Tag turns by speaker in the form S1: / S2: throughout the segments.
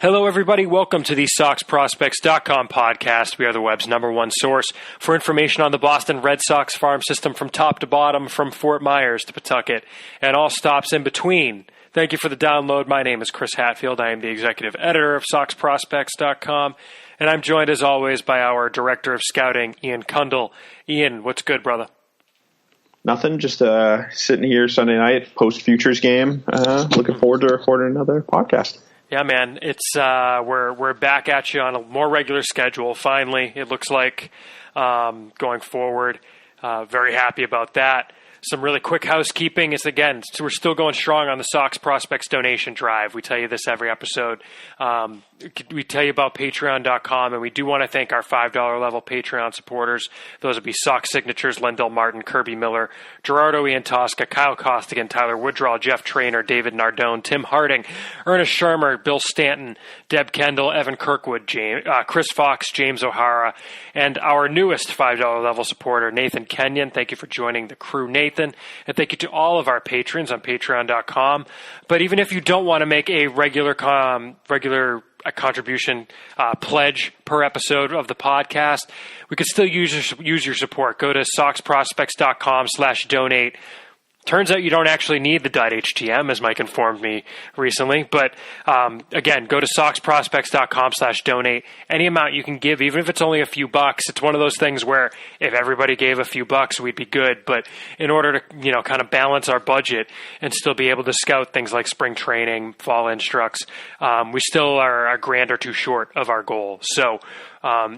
S1: Hello, everybody. Welcome to the SoxProspects.com podcast. We are the web's number one source for information on the Boston Red Sox farm system from top to bottom, from Fort Myers to Pawtucket, and all stops in between. Thank you for the download. My name is Chris Hatfield. I am the executive editor of SoxProspects.com, and I'm joined, as always, by our director of scouting, Ian Kundle. Ian, what's good, brother?
S2: Nothing, just sitting here Sunday night, post-Futures game, looking forward to recording another podcast.
S1: Yeah, man, it's we're back at you on a more regular schedule. Finally, it looks like going forward. Very happy about that. Some really quick housekeeping is, again, we're still going strong on the Sox Prospects donation drive. We tell you this every episode. We tell you about Patreon.com, and we do want to thank our $5 level Patreon supporters. Those would be Sox Signatures, Lendell Martin, Kirby Miller, Gerardo Ian Tosca, Kyle Costigan, Tyler Wooddraw, Jeff Traynor, David Nardone, Tim Harding, Ernest Shermer, Bill Stanton, Deb Kendall, Evan Kirkwood, Chris Fox, James O'Hara, and our newest $5 level supporter, Nathan Kenyon. Thank you for joining the crew, Nathan. And thank you to all of our patrons on Patreon.com. But even if you don't want to make a regular contribution pledge per episode of the podcast, we could still use your support. Go to SoxProspects.com/donate. Turns out you don't actually need the .htm, as Mike informed me recently. But again, go to SoxProspects.com/donate. Any amount you can give, even if it's only a few bucks. It's one of those things where if everybody gave a few bucks, we'd be good. But in order to, kind of balance our budget and still be able to scout things like spring training, fall instructs, we still are a grand or two short of our goal. So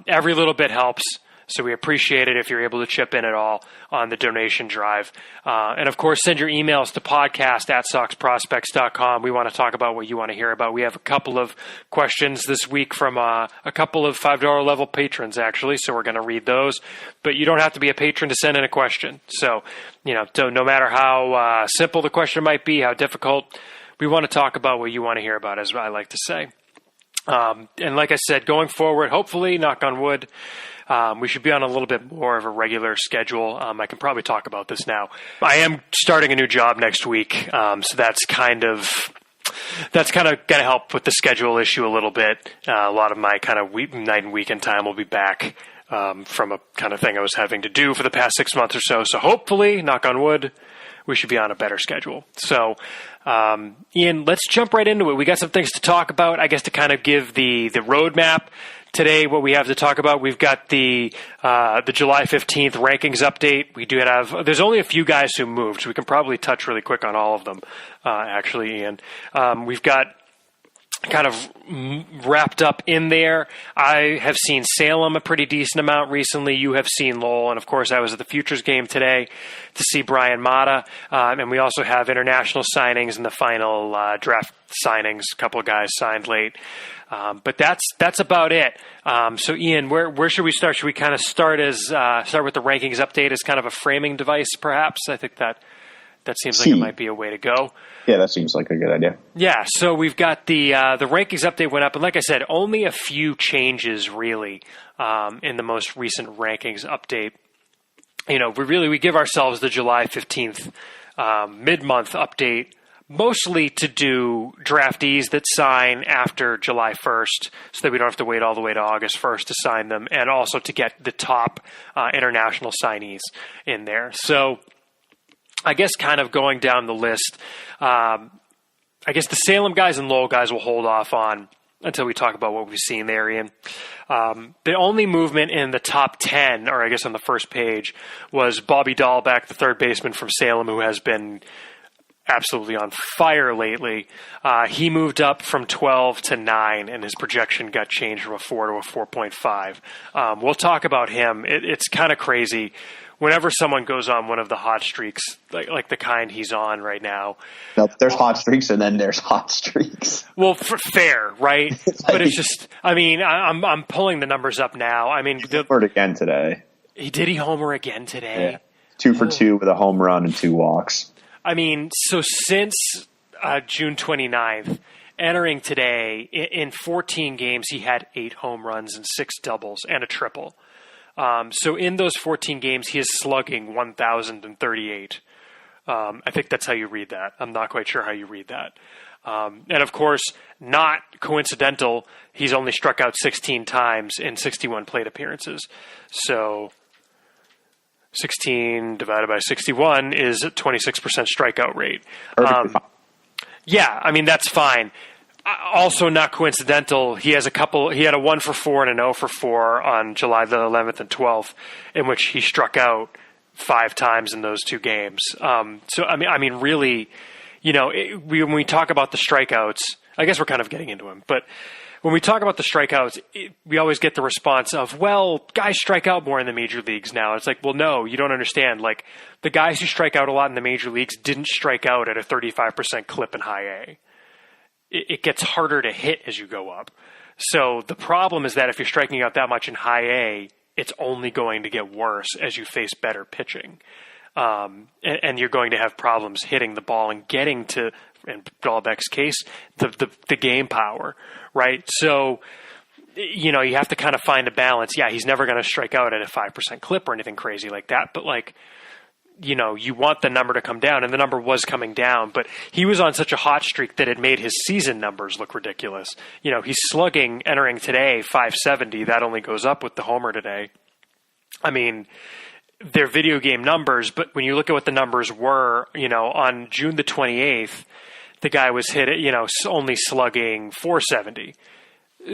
S1: every little bit helps. So we appreciate it if you're able to chip in at all on the donation drive. And, of course, send your emails to podcast@soxprospects.com. We want to talk about what you want to hear about. We have a couple of questions this week from a couple of $5 level patrons, actually, so we're going to read those. But you don't have to be a patron to send in a question. So, no matter how simple the question might be, how difficult, we want to talk about what you want to hear about, as I like to say. And like I said, going forward, hopefully, knock on wood, we should be on a little bit more of a regular schedule. I can probably talk about this now. I am starting a new job next week, so that's kind of going to help with the schedule issue a little bit. A lot of my kind of night and weekend time will be back from a kind of thing I was having to do for the past 6 months or so. So hopefully, knock on wood, we should be on a better schedule. So, Ian, let's jump right into it. We got some things to talk about, I guess, to kind of give the roadmap. Today, what we have to talk about, we've got the July 15th rankings update. We do have, there's only a few guys who moved, so we can probably touch really quick on all of them, actually, Ian. We've got kind of wrapped up in there. I have seen Salem a pretty decent amount recently. You have seen Lowell. And, of course, I was at the Futures game today to see Brian Mata. And we also have international signings and the final draft signings. A couple of guys signed late. But that's about it. So, Ian, where should we start? Should we kind of start with the rankings update as kind of a framing device, perhaps? I think that seems like it might be a way to go.
S2: Yeah, that seems like a good idea.
S1: Yeah, so we've got the rankings update went up, and like I said, only a few changes really in the most recent rankings update. We give ourselves the July 15th mid-month update, mostly to do draftees that sign after July 1st, so that we don't have to wait all the way to August 1st to sign them, and also to get the top international signees in there. So I guess kind of going down the list, I guess the Salem guys and Lowell guys will hold off on until we talk about what we've seen there, Ian. The only movement in the top 10, or I guess on the first page, was Bobby Dahlbeck, the third baseman from Salem, who has been absolutely on fire lately. He moved up from 12 to 9, and his projection got changed from a 4 to a 4.5. We'll talk about him. It's kind of crazy. Whenever someone goes on one of the hot streaks, like the kind he's on right now.
S2: No, there's hot streaks and then there's hot streaks.
S1: Well, fair, right? But it's just, I'm pulling the numbers up now.
S2: He homered again today.
S1: Did he homer again today?
S2: Yeah. 2 for 2 with a home run and 2 walks.
S1: So since June 29th, entering today, in 14 games, he had 8 home runs and 6 doubles and a triple. So in those 14 games, he is slugging 1,038. I think that's how you read that. I'm not quite sure how you read that. And of course, not coincidental, he's only struck out 16 times in 61 plate appearances. So 16 divided by 61 is a 26% strikeout rate. Yeah, I mean, that's fine. Also not coincidental, he had a 1 for 4 and an 0 for 4 on July the 11th and 12th, in which he struck out 5 times in those 2 games. So, I mean, really, when we talk about the strikeouts, I guess we're kind of getting into them, but when we talk about the strikeouts, we always get the response of, well, guys strike out more in the major leagues now. It's like, well, no, you don't understand. Like, the guys who strike out a lot in the major leagues didn't strike out at a 35% clip in high A. It gets harder to hit as you go up. So the problem is that if you're striking out that much in high A, it's only going to get worse as you face better pitching. And you're going to have problems hitting the ball and getting to, in Dahlbeck's case, the game power, right? So, you have to kind of find a balance. Yeah, he's never going to strike out at a 5% clip or anything crazy like that, but you want the number to come down, and the number was coming down, but he was on such a hot streak that it made his season numbers look ridiculous. He's slugging entering today 570. That only goes up with the homer today. I mean, they're video game numbers, but when you look at what the numbers were, on June the 28th, the guy was hit at, only slugging 470.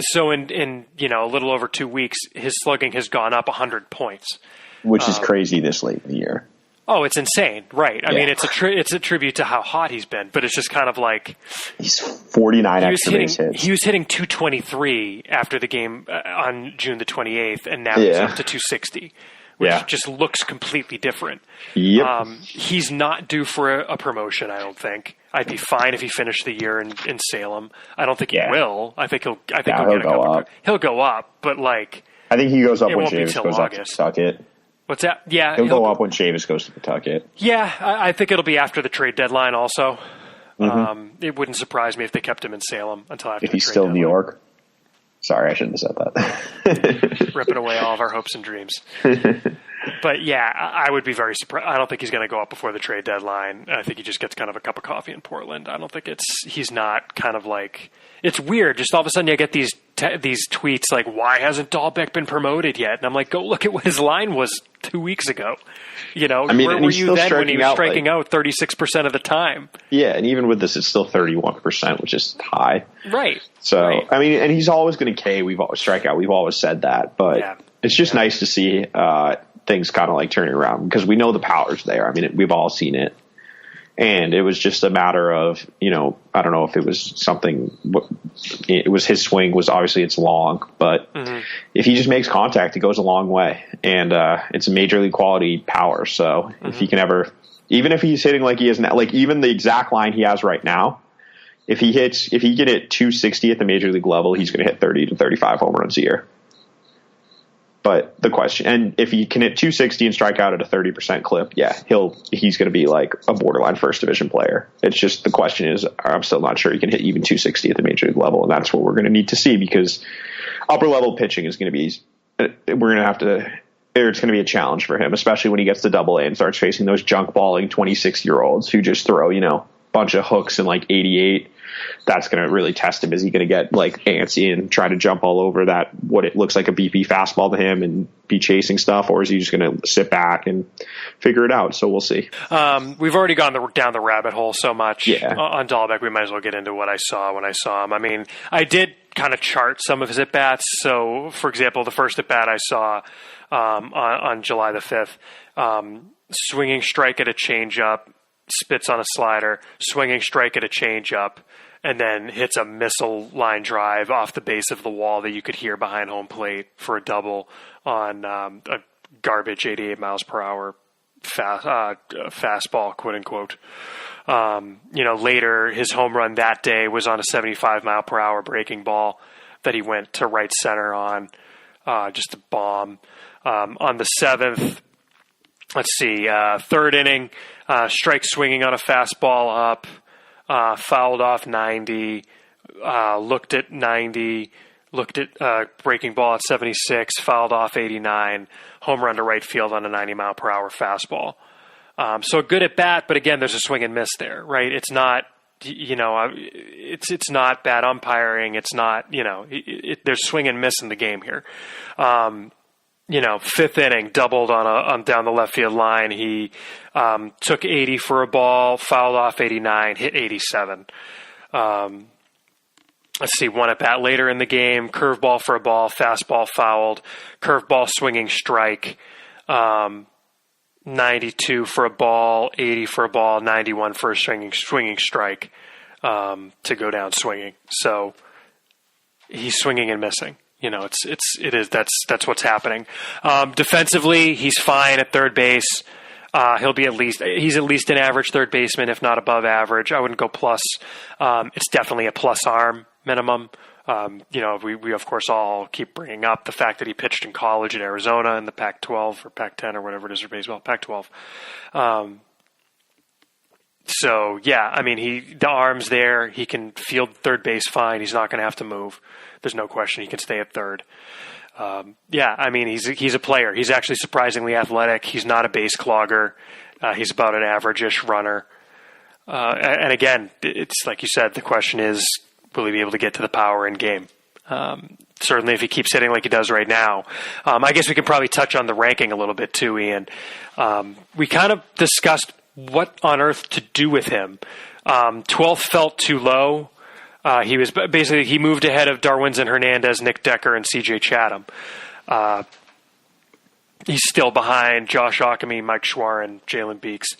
S1: So in a little over 2 weeks, his slugging has gone up 100 points.
S2: Which is crazy this late in the year.
S1: Oh, it's insane, right? I mean, it's a tribute to how hot he's been, but it's just kind of like
S2: he's 49 extra base hits.
S1: He was hitting 223 after the game on June the 28th, and now he's up to 260, which just looks completely different.
S2: Yep.
S1: He's not due for a promotion, I don't think. I'd be fine if he finished the year in Salem. I don't think he will. I think he'll get a couple.
S2: Up.
S1: He'll go up, but
S2: I think he goes up when James goes up to Pawtucket.
S1: What's that? Yeah,
S2: he'll go up when Chavis goes to Pawtucket.
S1: Yeah, I think it'll be after the trade deadline. Also, it wouldn't surprise me if they kept him in Salem until after.
S2: If he's still in New York. Sorry, I shouldn't have said that.
S1: Ripping away all of our hopes and dreams. But yeah, I would be very surprised. I don't think he's going to go up before the trade deadline. I think he just gets kind of a cup of coffee in Portland. I don't think he's not kind of like, it's weird. Just all of a sudden you get these tweets like, why hasn't Dahlbeck been promoted yet? And I'm like, go look at what his line was 2 weeks ago. Where were you then when he was striking out 36% of the time? Yeah,
S2: and even with this, it's still 31%, which is high.
S1: Right.
S2: So, right. I mean, and he's always going to K. We've always strike out. We've always said that. But it's just nice to see things kind of like turning around because we know the power's there. I mean, we've all seen it. And it was just a matter of, I don't know if it was something, it was his swing was obviously it's long, but if he just makes contact, it goes a long way. And it's a major league quality power. So if he can ever, even if he's hitting like he is now, like even the exact line he has right now, if he can hit 260 at the major league level, he's going to hit 30 to 35 home runs a year. But the question, and if he can hit 260 and strike out at a 30% clip, he's going to be like a borderline first division player. It's just the question is, I'm still not sure he can hit even 260 at the major league level, and that's what we're going to need to see because upper level pitching is going to be, it's going to be a challenge for him, especially when he gets to Double A and starts facing those junk balling 26-year-olds who just throw a bunch of hooks in like 88. That's going to really test him. Is he going to get like antsy and try to jump all over that, what it looks like a BP fastball to him and be chasing stuff? Or is he just going to sit back and figure it out? So we'll see.
S1: We've already gone down the rabbit hole so much on Dahlbeck. We might as well get into what I saw when I saw him. I mean, I did kind of chart some of his at-bats. So for example, the first at-bat I saw on July the 5th, swinging strike at a changeup, spits on a slider, swinging strike at a changeup, and then hits a missile line drive off the base of the wall that you could hear behind home plate for a double on a garbage 88 miles per hour fastball, quote unquote. Later his home run that day was on a 75 mile per hour breaking ball that he went to right center on, just a bomb. On the 7th, let's see, third inning, strike swinging on a fastball up, fouled off 90, looked at 90, looked at breaking ball at 76, fouled off 89, home run to right field on a 90 mile per hour fastball. So a good at bat, but again, there's a swing and miss there, right? It's not it's not bad umpiring. It's not, there's swing and miss in the game here. Fifth inning, doubled on down the left field line. He took 80 for a ball, fouled off 89, hit 87. Let's see, one at bat later in the game, curveball for a ball, fastball fouled, curveball swinging strike, 92 for a ball, 80 for a ball, 91 for a swinging strike to go down swinging. So he's swinging and missing. That's what's happening. Defensively, he's fine at third base. He's at least an average third baseman, if not above average. I wouldn't go plus. It's definitely a plus arm minimum. We of course all keep bringing up the fact that he pitched in college in Arizona in the Pac-12 or Pac-10 or whatever it is for baseball, Pac-12. The arm's there. He can field third base fine. He's not going to have to move. There's no question he can stay at third. He's a player. He's actually surprisingly athletic. He's not a base clogger. He's about an average-ish runner. And again, it's like you said, the question is, will he be able to get to the power in game? Certainly if he keeps hitting like he does right now. I guess we can probably touch on the ranking a little bit too, Ian. We kind of discussed what on earth to do with him. 12th felt too low. He moved ahead of Darwinzon Hernandez, Nick Decker, and CJ Chatham. He's still behind Josh Ockamy, Mike Schwarren, Jalen Beeks.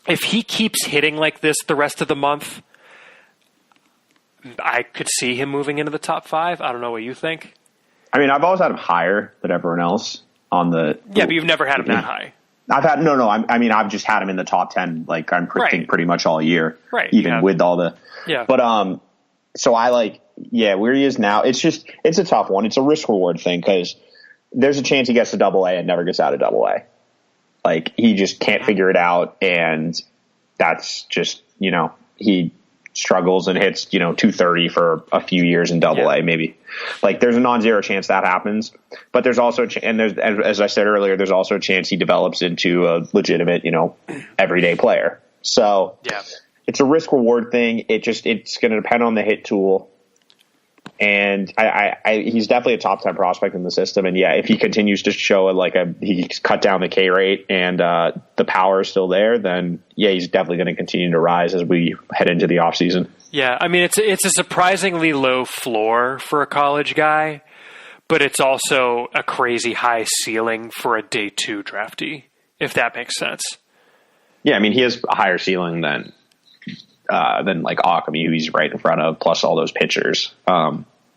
S1: If he keeps hitting like this the rest of the month, I could see him moving into the top 5. I don't know what you think.
S2: I mean, I've always had him higher than everyone else on the.
S1: Yeah, but you've never had him that high.
S2: I've just had him in the top 10. Like I'm predicting pretty much all year,
S1: right?
S2: Even with all the.
S1: Yeah.
S2: But so I where he is now. It's a tough one. It's a risk reward thing because there's a chance he gets to Double-A and never gets out of Double-A. Like he just can't figure it out, and that's just he struggles and hits 230 for a few years in Double-A maybe. Like there's a non-zero chance that happens, but there's also as I said earlier, there's also a chance he develops into a legitimate everyday player. So it's a risk reward thing. It's going to depend on the hit tool. And he's definitely a top 10 prospect in the system. And if he continues to show he's cut down the K rate and the power is still there, then he's definitely going to continue to rise as we head into the off season.
S1: Yeah. I mean, it's a surprisingly low floor for a college guy, but it's also a crazy high ceiling for a day 2 draftee, if that makes sense.
S2: Yeah. I mean, he has a higher ceiling than like Ockamy, who he's right in front of, plus all those pitchers.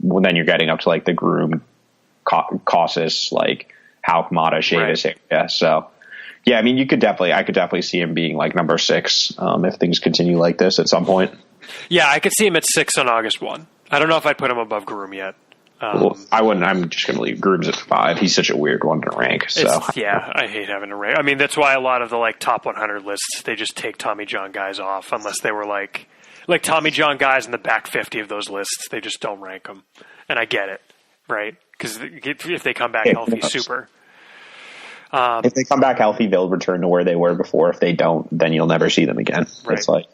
S2: Then you're getting up to like the Groom, Casas, like Houck, Mata, Chavis. Right. Yeah. So I mean, I could definitely see him being like number 6 if things continue like this at some point.
S1: Yeah, I could see him at 6 on August 1. I don't know if I'd put him above Groom yet.
S2: I wouldn't. I'm just going to leave Groom's at 5. He's such a weird one to rank. So
S1: I hate having to rank. I mean, that's why a lot of the like top 100 lists, they just take Tommy John guys off unless they were like Tommy John guys in the back 50 of those lists. They just don't rank them, and I get it, right? Because if they come back healthy, super.
S2: If they come back healthy, they'll return to where they were before. If they don't, then you'll never see them again.
S1: Right.
S2: It's like,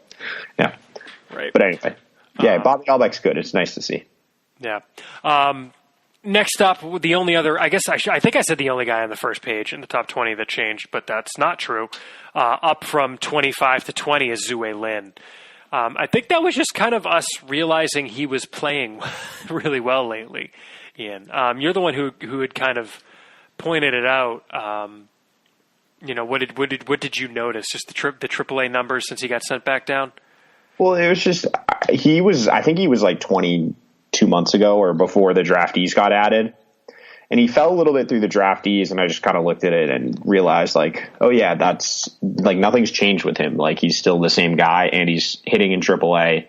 S2: right. But anyway, Bobby Albeck's good. It's nice to see.
S1: Yeah. Next up, the only other, I think I said the only guy on the first page in the top 20 that changed, but that's not true. Up from 25 to 20 is Zue Lin. I think that was just kind of us realizing he was playing really well lately, Ian. You're the one who had kind of pointed it out. What did you notice? Just the AAA numbers since he got sent back down?
S2: Well, it was just, I think he was like 22 months ago or before the draftees got added. And he fell a little bit through the draftees, and I just kind of looked at it and realized, like, oh yeah, that's like nothing's changed with him. Like he's still the same guy, and he's hitting in AAA,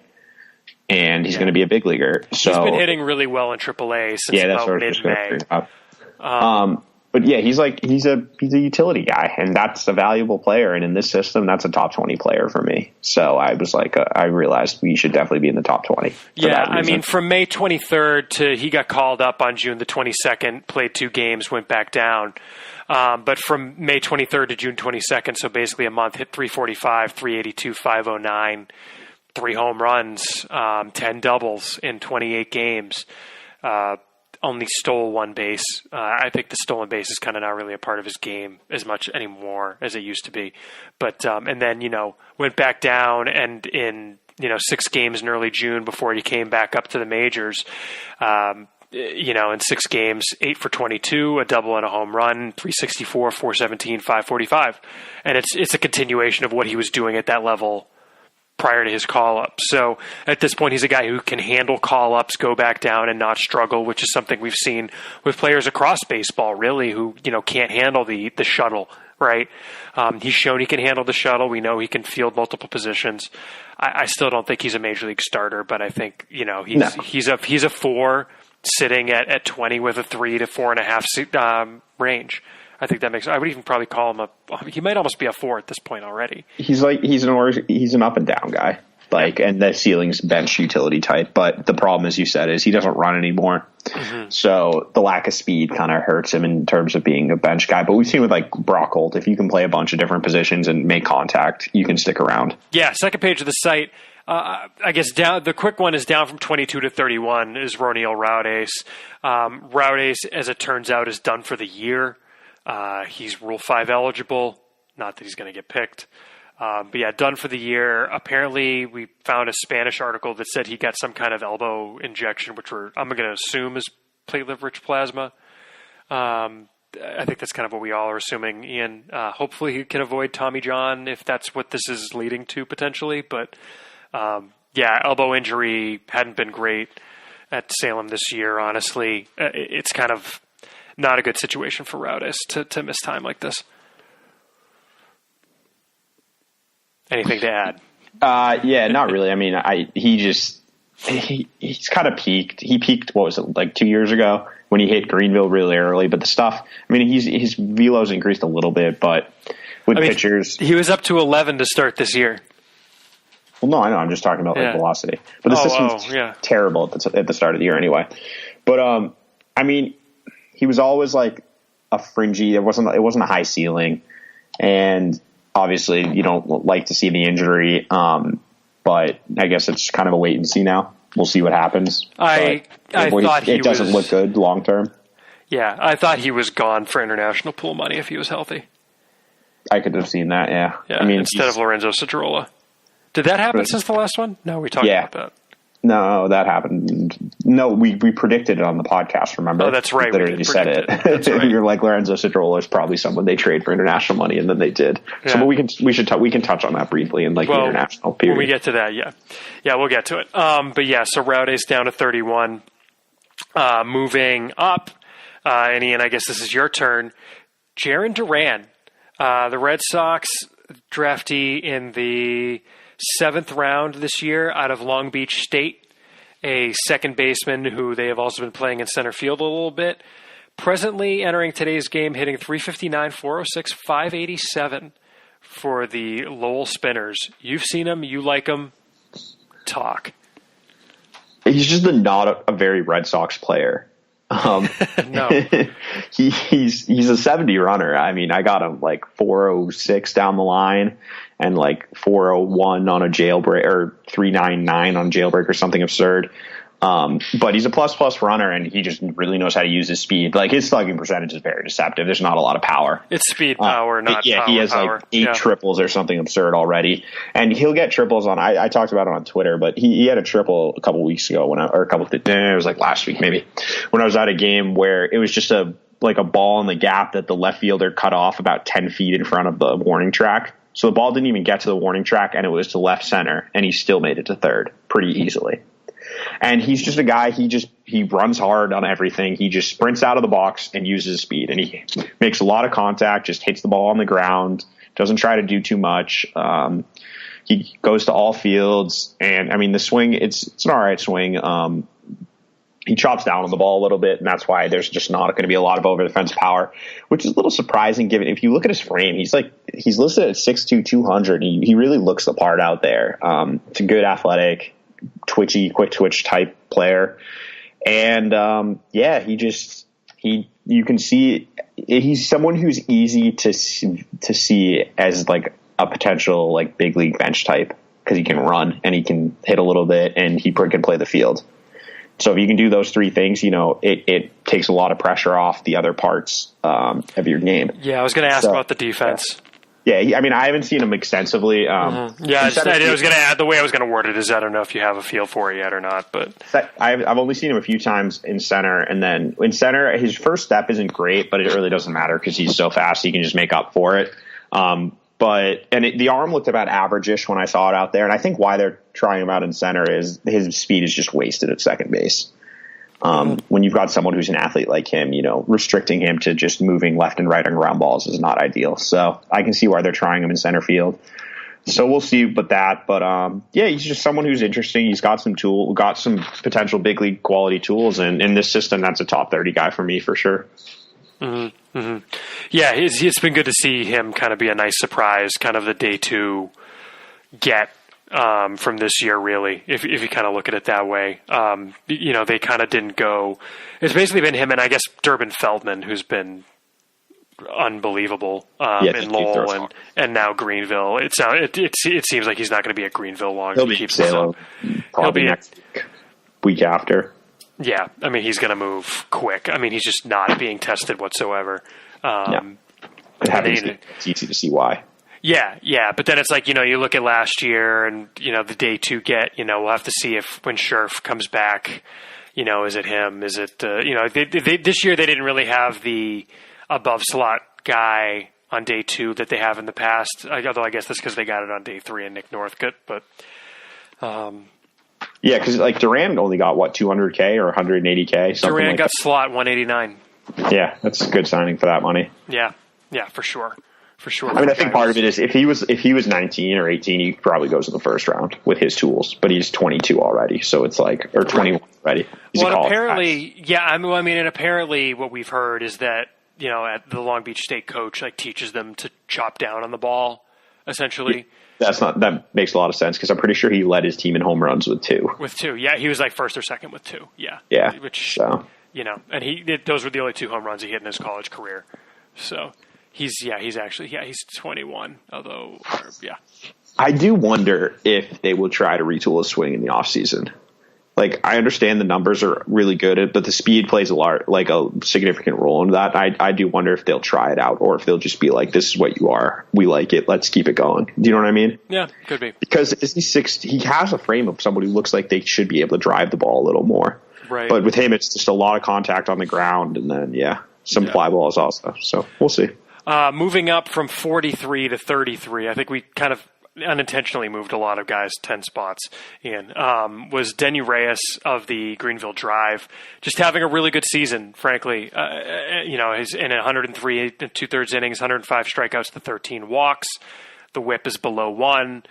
S2: and he's going to be a big leaguer. So
S1: he's been hitting really well in AAA since about mid-May.
S2: But he's a utility guy, and that's a valuable player. And in this system, that's a top 20 player for me. So I was like, I realized we should definitely be in the top 20.
S1: Yeah, I mean, from May 23rd to he got called up on June the 22nd, played 2 games, went back down. But from May 23rd to June 22nd, so basically a month, hit 345, 382, 509. 3 home runs, 10 doubles in 28 games. Only stole 1 base. I think the stolen base is kind of not really a part of his game as much anymore as it used to be. But and then went back down, and in 6 games in early June before he came back up to the majors. In 6 games, 8 for 22, a double and a home run, 364, 417, 545, and it's a continuation of what he was doing at that level prior to his call-up. So at this point, he's a guy who can handle call-ups, go back down, and not struggle, which is something we've seen with players across baseball, really, who can't handle the shuttle, right? He's shown he can handle the shuttle. We know he can field multiple positions. I still don't think he's a major league starter, but I think he's a 4 sitting at 20 with a 3 to 4.5 range. I think that makes. I would even probably call him he might almost be a 4 at this point already.
S2: He's an up and down guy, and the ceiling's bench utility type. But the problem, as you said, is he doesn't run anymore. Mm-hmm. So the lack of speed kind of hurts him in terms of being a bench guy. But we've seen with Brock Holt, if you can play a bunch of different positions and make contact, you can stick around.
S1: Yeah, second page of the site. I guess the quick one is down from 22 to 31 is Roniel Raudes. Raudes, as it turns out, is done for the year. He's Rule 5 eligible. Not that he's going to get picked. But yeah, done for the year. Apparently, we found a Spanish article that said he got some kind of elbow injection, which I'm going to assume is platelet-rich plasma. I think that's kind of what we all are assuming, Ian. Hopefully he can avoid Tommy John if that's what this is leading to potentially. But elbow injury hadn't been great at Salem this year, honestly. It's kind of not a good situation for Raudes to miss time like this. Anything to add?
S2: Not really. I mean, he's kind of peaked. He peaked, what was it, 2 years ago when he hit Greenville really early. But the stuff, I mean, his velo's increased a little bit, but with pitchers.
S1: He was up to 11 to start this year.
S2: Well, no, I know. I'm just talking about velocity. But the system's terrible at the start of the year anyway. But, he was always a fringy. It wasn't a high ceiling. And obviously you don't like to see the injury. But I guess it's kind of a wait and see now. We'll see what happens.
S1: I thought
S2: it doesn't look good long term.
S1: Yeah, I thought he was gone for international pool money if he was healthy.
S2: I could have seen that, yeah.
S1: I mean, instead of Lorenzo Cedrola. Did that happen since the last one? No, we talked about that.
S2: No, that happened. No, we predicted it on the podcast, remember?
S1: Oh, that's right.
S2: Literally said it. That's right. You're like, Lorenzo Cedrola is probably someone they trade for international money, and then they did. Yeah. So but we can touch on that briefly in the international period.
S1: When we get to that, yeah. Yeah, we'll get to it. So Raudes down to 31. Moving up, and Ian, I guess this is your turn. Jarren Duran, the Red Sox draftee in the 7th round this year out of Long Beach State, a second baseman who they have also been playing in center field a little bit. Presently entering today's game, hitting .359, .406, .587 for the Lowell Spinners. You've seen him. You like him. Talk.
S2: He's just not a very Red Sox player.
S1: No.
S2: He's a 70 runner. I mean, I got him 406 down the line and 401 on a jailbreak or 399 on jailbreak or something absurd. But he's a plus runner, and he just really knows how to use his speed. His slugging percentage is very deceptive. There's not a lot of power.
S1: It's speed power, not power.
S2: He has
S1: power.
S2: 8 triples or something absurd already, and he'll get triples on. I talked about it on Twitter, but he had a triple a couple weeks ago it was last week maybe, when I was at a game where it was just a ball in the gap that the left fielder cut off about 10 feet in front of the warning track. So the ball didn't even get to the warning track, and it was to left center, and he still made it to third pretty easily. And he's just a guy, he runs hard on everything. He just sprints out of the box and uses his speed. And he makes a lot of contact, just hits the ball on the ground, doesn't try to do too much. He goes to all fields. And, I mean, the swing, it's an all right swing. He chops down on the ball a little bit, and that's why there's just not going to be a lot of over-the-fence power, which is a little surprising given if you look at his frame. He's listed at 6'2", 200. He really looks the part out there. It's a good athletic, twitchy, quick twitch type player. And, you can see he's someone who's easy to see as a potential big league bench type. because he can run and he can hit a little bit and he can play the field. So if you can do those three things, it takes a lot of pressure off the other parts of your game.
S1: Yeah, I was going to ask about the defense.
S2: Yeah, I haven't seen him extensively.
S1: Yeah, I was going to add, the way I was going to word it is I don't know if you have a feel for it yet or not. But
S2: I've only seen him a few times in center, and then in center, his first step isn't great, but it really doesn't matter because he's so fast he can just make up for it. The arm looked about average-ish when I saw it out there, and I think why they're trying him out in center is his speed is just wasted at second base. When you've got someone who's an athlete like him, restricting him to just moving left and right on ground balls is not ideal. So I can see why they're trying him in center field. So we'll see he's just someone who's interesting. He's got some potential big league quality tools, and in this system, that's a top 30 guy for me for sure.
S1: Mm-hmm. Mm-hmm. Yeah, it's been good to see him kind of be a nice surprise, kind of the day two get from this year, really, if you kind of look at it that way. They kind of didn't go. It's basically been him and I guess Durbin Feldman, who's been unbelievable in Lowell and now Greenville. It seems like he's not going to be at Greenville long.
S2: He'll be Salem probably next week after.
S1: Yeah, I mean, he's going to move quick. I mean, he's just not being tested whatsoever.
S2: It's easy to see why.
S1: Yeah, but then it's like, you look at last year and, the day two get, we'll have to see if when Scherf comes back, is it him? Is it, this year they didn't really have the above slot guy on day two that they have in the past, although I guess that's because they got it on day three and Nick Northcutt, but
S2: yeah, because like Duran only got 200K or 180K.
S1: Duran got slot 189.
S2: Yeah, that's a good signing for that money.
S1: Yeah, for sure.
S2: I mean, I think part of it is if he was 19 or 18, he probably goes in the first round with his tools. But he's 22 already, so it's like, or 21 already.
S1: And apparently what we've heard is that at the Long Beach State coach teaches them to chop down on the ball, essentially.
S2: Yeah. That makes a lot of sense because I'm pretty sure he led his team in home runs with two.
S1: Yeah, he was first or second with two. Yeah, and those were the only two home runs he hit in his college career. So he's 21. Although,
S2: I do wonder if they will try to retool his swing in the offseason. I understand the numbers are really good, but the speed plays a significant role in that. I do wonder if they'll try it out or if they'll just be like, this is what you are. We like it. Let's keep it going. Do you know what I mean?
S1: Yeah, could be.
S2: Because he has a frame of somebody who looks like they should be able to drive the ball a little more.
S1: Right.
S2: But with him, it's just a lot of contact on the ground and then, some fly balls also. So we'll see.
S1: Moving up from 43 to 33, I think we kind of unintentionally moved a lot of guys 10 spots in, was Denny Reyes of the Greenville Drive, just having a really good season, frankly. He's in 103 and 2/3 innings, 105 strikeouts to 13 walks. The whip is below 1.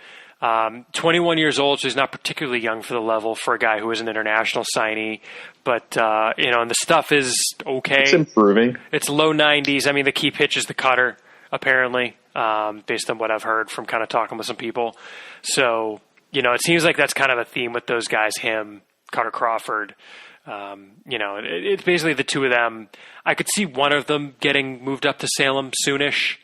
S1: 21 years old, so he's not particularly young for the level for a guy who is an international signee. But, and the stuff is okay.
S2: It's improving.
S1: It's low 90s. I mean, the key pitch is the cutter, apparently. Based on what I've heard from kind of talking with some people. So, it seems like that's kind of a theme with those guys, him, Carter Crawford. It's basically the two of them. I could see one of them getting moved up to Salem soonish.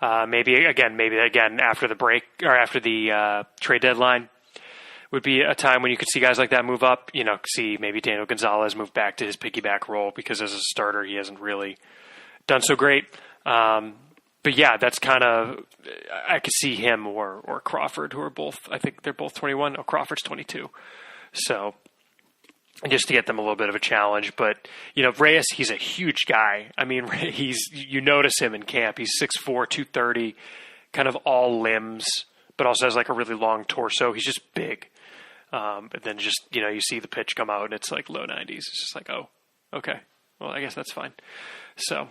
S1: Maybe again after the break or after the trade deadline would be a time when you could see guys like that move up. See maybe Daniel Gonzalez move back to his piggyback role because as a starter he hasn't really done so great. But yeah, that's kind of, I could see him or Crawford, who are both, I think they're both 21. Oh, Crawford's 22. So just to get them a little bit of a challenge. But, Reyes, he's a huge guy. I mean, you notice him in camp. He's 6'4", 230, kind of all limbs, but also has a really long torso. He's just big. And then just, you see the pitch come out and it's low 90s. It's just oh, okay. Well, I guess that's fine. So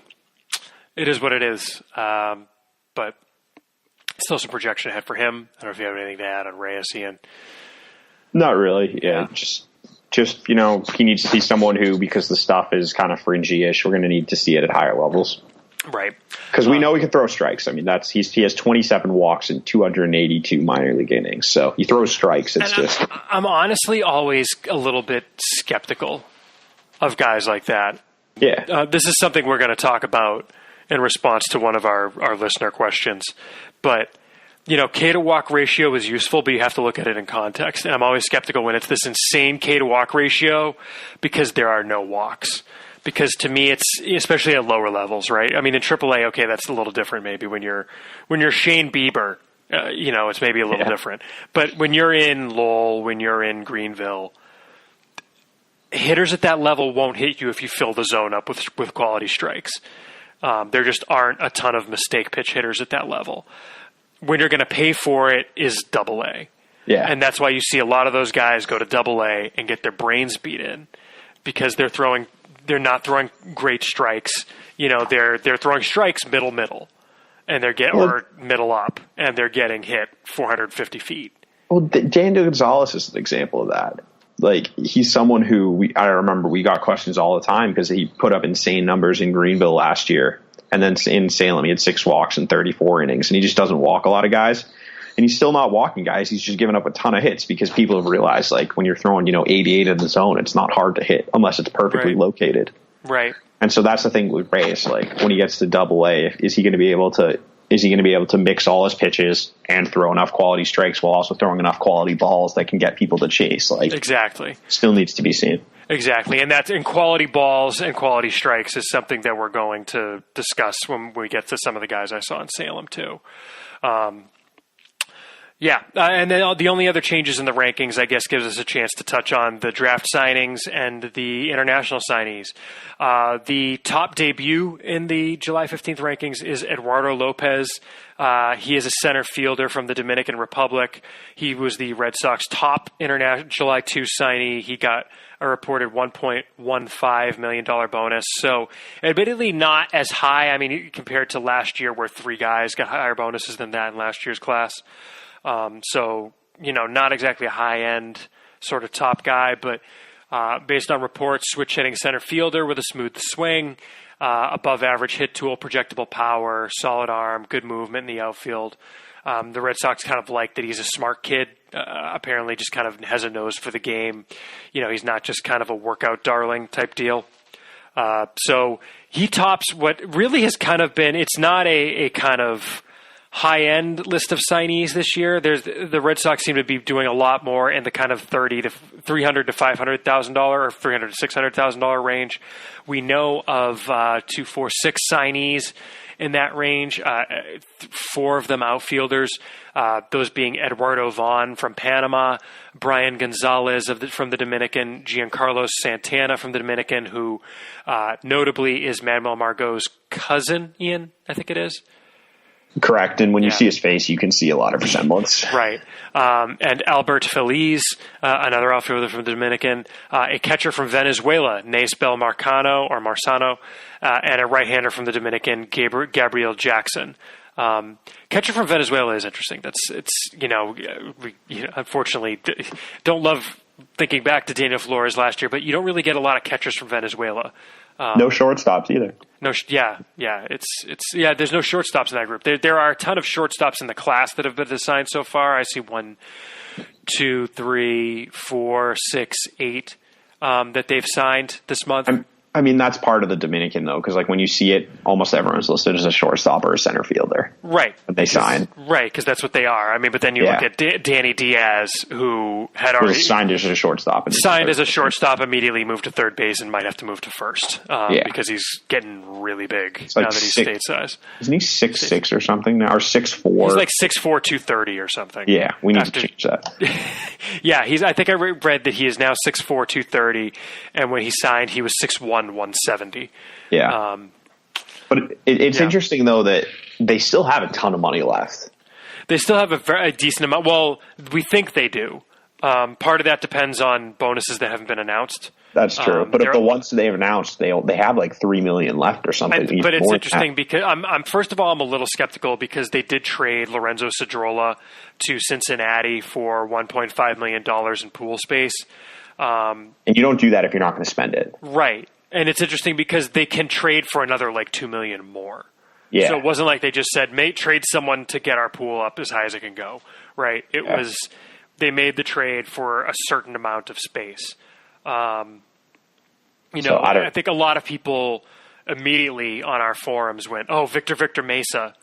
S1: it is what it is, but still some projection ahead for him. I don't know if you have anything to add on Reyes, Ian.
S2: Not really. Yeah, just he needs to see someone who, because the stuff is kind of fringy-ish, we're going to need to see it at higher levels.
S1: Right.
S2: Because we know he can throw strikes. I mean, he has 27 walks in 282 minor league innings. So he throws strikes.
S1: I'm honestly always a little bit skeptical of guys like that.
S2: Yeah.
S1: This is something we're going to talk about in response to one of our listener questions. But K to walk ratio is useful, but you have to look at it in context. And I'm always skeptical when it's this insane K to walk ratio because there are no walks. Because to me, it's especially at lower levels, right? I mean, in AAA, okay, that's a little different maybe when you're Shane Bieber, it's maybe a little different. But when you're in Lowell, when you're in Greenville, hitters at that level won't hit you if you fill the zone up with quality strikes. There just aren't a ton of mistake pitch hitters at that level. When you're going to pay for it is AA.
S2: Yeah.
S1: And that's why you see a lot of those guys go to AA and get their brains beat in because they're not throwing great strikes. They're throwing strikes middle, and or middle up, and they're getting hit 450 feet.
S2: Well, Daniel Gonzalez is an example of that. Like, he's someone who I remember we got questions all the time because he put up insane numbers in Greenville last year. And then in Salem, he had 6 walks in 34 innings, and he just doesn't walk a lot of guys. And he's still not walking guys. He's just giving up a ton of hits because people have realized, like, when you're throwing, 88 in the zone, it's not hard to hit unless it's perfectly located.
S1: Right.
S2: And so that's the thing with Reyes. Like, when he gets to AA, is he going to be able to mix all his pitches and throw enough quality strikes while also throwing enough quality balls that can get people to chase? Like,
S1: exactly. Still
S2: needs to be seen.
S1: Exactly. And that's in quality balls and quality strikes is something that we're going to discuss when we get to some of the guys I saw in Salem too. And then the only other changes in the rankings, I guess, gives us a chance to touch on the draft signings and the international signees. The top debut in the July 15th rankings is Eduardo Lopez. He is a center fielder from the Dominican Republic. He was the Red Sox top international July 2 signee. He got a reported $1.15 million bonus. So admittedly not as high. I mean, compared to last year where 3 guys got higher bonuses than that in last year's class. Not exactly a high-end sort of top guy, but based on reports, switch-hitting center fielder with a smooth swing, above-average hit tool, projectable power, solid arm, good movement in the outfield. The Red Sox kind of like that he's a smart kid, apparently just kind of has a nose for the game. He's not just kind of a workout darling type deal. So he tops what really has kind of been – it's not a kind of – high-end list of signees this year. The Red Sox seem to be doing a lot more in the kind of $300,000 to $500,000 or $300,000 to $600,000 range. We know of 2, 4, 6 signees in that range. 4 of them outfielders. Those being Eduardo Vaughn from Panama, Brian Gonzalez from the Dominican, Giancarlo Santana from the Dominican, who notably is Manuel Margot's cousin. Ian, I think it is.
S2: Correct, and when you see his face, you can see a lot of resemblance.
S1: Right. And Albert Feliz, another outfielder from the Dominican, a catcher from Venezuela, Naisbel Marcano, and a right-hander from the Dominican, Gabriel Jackson. Catcher from Venezuela is interesting. Unfortunately, don't love thinking back to Daniel Flores last year, but you don't really get a lot of catchers from Venezuela.
S2: No shortstops either.
S1: There's no shortstops in that group. There are a ton of shortstops in the class that have been assigned so far. I see 1, 2, 3, 4, 6, 8 that they've signed this month.
S2: I mean, that's part of the Dominican, though, because when you see it, almost everyone's listed as a shortstop or a center fielder.
S1: Right.
S2: But they sign.
S1: Right, because that's what they are. I mean, but then you look at Danny Diaz, who had already
S2: signed as a shortstop.
S1: Immediately moved to third base and might have to move to first because he's getting really big now that he's stateside.
S2: Isn't he 6'6" or something now, or 6'4"?
S1: He's like 6'4", 230 or something.
S2: Yeah, we need to change that.
S1: I think I read that he is now 6'4", 230, and when he signed, he was 6'1", 170.
S2: Yeah. But it's interesting, though, that they still have a ton of money left.
S1: They still have a decent amount. Well, we think they do. Part of that depends on bonuses that haven't been announced.
S2: That's true. But if the ones they've announced, they have like $3 million left or something.
S1: But it's interesting because first of all, I'm a little skeptical because they did trade Lorenzo Cedrola to Cincinnati for $1.5 million in pool space.
S2: And you don't do that if you're not going to spend it.
S1: Right. And it's interesting because they can trade for another like $2 million more.
S2: Yeah.
S1: So it wasn't like they just said, "Mate, trade someone to get our pool up as high as it can go." Right. It was they made the trade for a certain amount of space. I think a lot of people immediately on our forums went, "Oh, Victor Mesa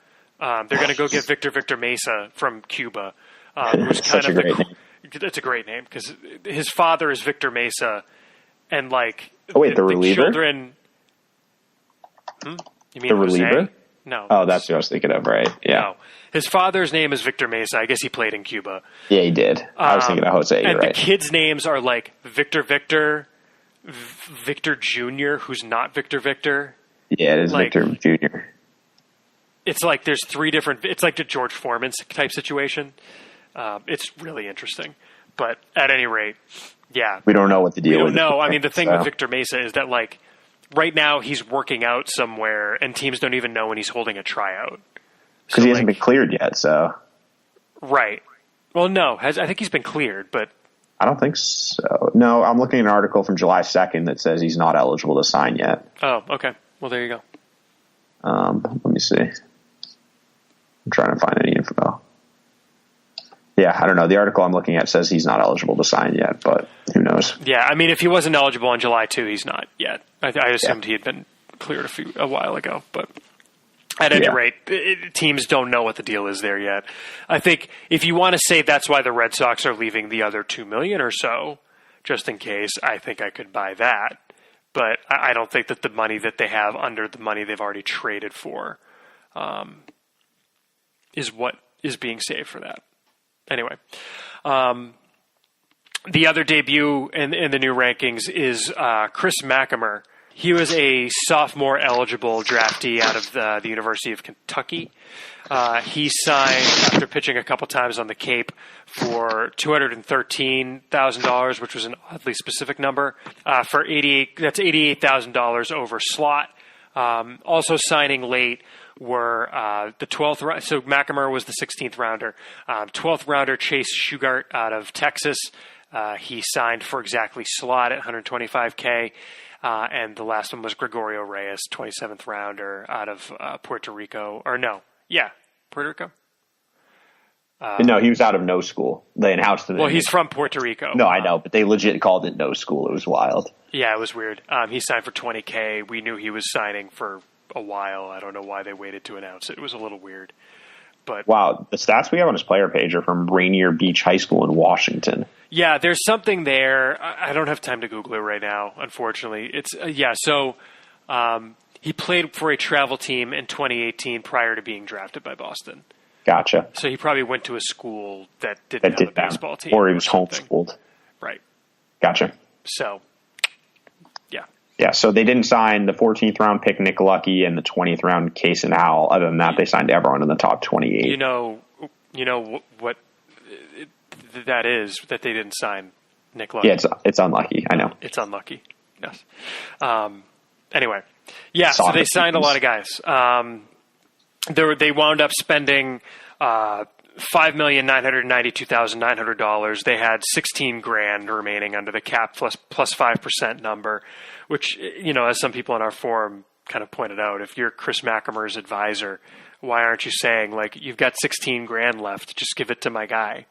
S1: They're going to go get Victor Mesa from Cuba, who's kind of it's a great name because his father is Victor Mesa, and like
S2: the reliever?
S1: children. You mean
S2: the reliever?
S1: No.
S2: Oh, that's what I was thinking of, right? Yeah. No.
S1: His father's name is Victor Mesa. I guess he played in Cuba.
S2: Yeah, he did. I was thinking of Jose.
S1: And
S2: right.
S1: The kids' names are like Victor Jr., who's not Victor.
S2: Yeah, it is like, Victor Jr.
S1: It's like there's three different... It's like the George Foreman type situation. It's really interesting. But at any rate, yeah.
S2: We don't know what the deal is.
S1: We don't know. I mean, the thing with Victor Mesa is that, like, right now he's working out somewhere, and teams don't even know when he's holding a tryout.
S2: Because he hasn't been cleared yet, so...
S1: Right. Well, no. I think he's been cleared, but...
S2: I don't think so. No, I'm looking at an article from July 2nd that says he's not eligible to sign yet.
S1: Oh, okay. Well, there you go.
S2: Let me see. I'm trying to find any info. Yeah, I don't know. The article I'm looking at says he's not eligible to sign yet, but who knows?
S1: Yeah, I mean, if he wasn't eligible on July 2, he's not yet. I assumed he had been cleared a while ago, but at any rate, teams don't know what the deal is there yet. I think if you want to say that's why the Red Sox are leaving the other $2 million or so, just in case, I think I could buy that. But I don't think that the money that they have under the money they've already traded for is what is being saved for that. Anyway, the other debut in the new rankings is Chris McAmer. He was a sophomore eligible draftee out of the University of Kentucky. He signed after pitching a couple times on the Cape for $213,000, which was an oddly specific number. That's $88,000 over slot. Also signing late were the 12th round. So McAmer was the 16th rounder. 12th rounder Chase Shugart out of Texas. He signed for exactly slot at $125K. And the last one was Gregorio Reyes, 27th rounder out of Puerto Rico. Puerto Rico?
S2: No, he was out of no school. They announced it.
S1: Well, he's from Puerto Rico.
S2: No, I know, but they legit called it no school. It was wild.
S1: Yeah, it was weird. He signed for $20K. We knew he was signing for a while. I don't know why they waited to announce it. It was a little weird. But
S2: wow, the stats we have on his player page are from Rainier Beach High School in Washington.
S1: Yeah, there's something there. I don't have time to Google it right now, unfortunately. It's So he played for a travel team in 2018 prior to being drafted by Boston.
S2: Gotcha.
S1: So he probably went to a school that didn't have a baseball team.
S2: Or he was homeschooled.
S1: Right.
S2: Gotcha.
S1: So, yeah.
S2: Yeah, so they didn't sign the 14th round pick Nick Lucky and the 20th round Case and Howell. Other than that, they signed everyone in the top 28.
S1: You know what that is that they didn't sign Nick Lucky.
S2: Yeah, it's unlucky. I know.
S1: It's unlucky. Yes. Anyway, yeah. So they signed a lot of guys. They wound up spending $5,992,900. They had $16,000 remaining under the cap plus 5% number, which, as some people in our forum kind of pointed out, if you're Chris McAmer's advisor, why aren't you saying, like, you've got $16,000 left, just give it to my guy?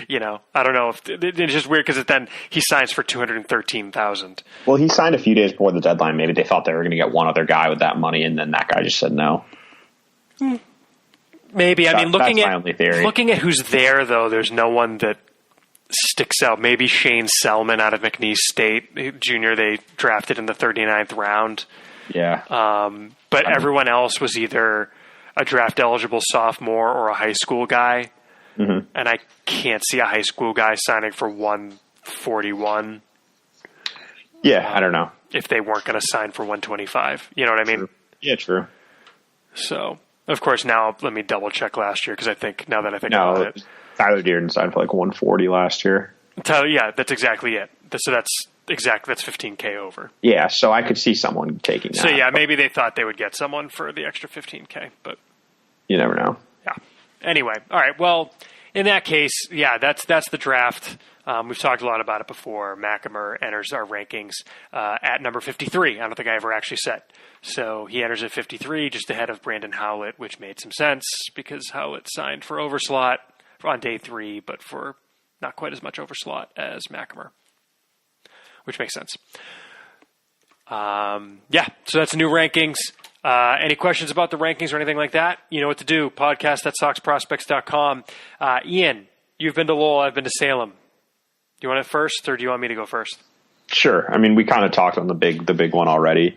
S1: I don't know if it's just weird because then he signs for $213,000.
S2: Well, he signed a few days before the deadline. Maybe they thought they were going to get one other guy with that money, and then that guy just said no.
S1: Maybe. Looking
S2: at
S1: who's there, though, there's no one that sticks out. Maybe Shane Selman out of McNeese State Jr. They drafted in the 39th round.
S2: Yeah.
S1: But everyone else was either a draft eligible sophomore or a high school guy.
S2: Mm-hmm.
S1: And I can't see a high school guy signing for 141.
S2: Yeah, I don't know.
S1: If they weren't going to sign for 125. You know what I mean?
S2: True. Yeah, true.
S1: So, of course, now let me double check last year because about it.
S2: Tyler Dearden signed for like 140 last year.
S1: Yeah, that's exactly it. So that's $15K over.
S2: Yeah, so I could see someone taking that.
S1: So yeah, maybe they thought they would get someone for the extra $15K, but
S2: you never know.
S1: Yeah. Anyway, all right. Well, in that case, yeah, that's the draft. We've talked a lot about it before. McAmer enters our rankings at number 53. I don't think I ever actually said. So he enters at 53, just ahead of Brandon Howlett, which made some sense because Howlett signed for overslot on day 3, but for not quite as much overslot as McAmer, which makes sense. So that's new rankings. Any questions about the rankings or anything like that? You know what to do. Podcast@soxprospects.com. Ian, you've been to Lowell. I've been to Salem. Do you want it first, or do you want me to go first?
S2: Sure. I mean, we kind of talked on the big one already.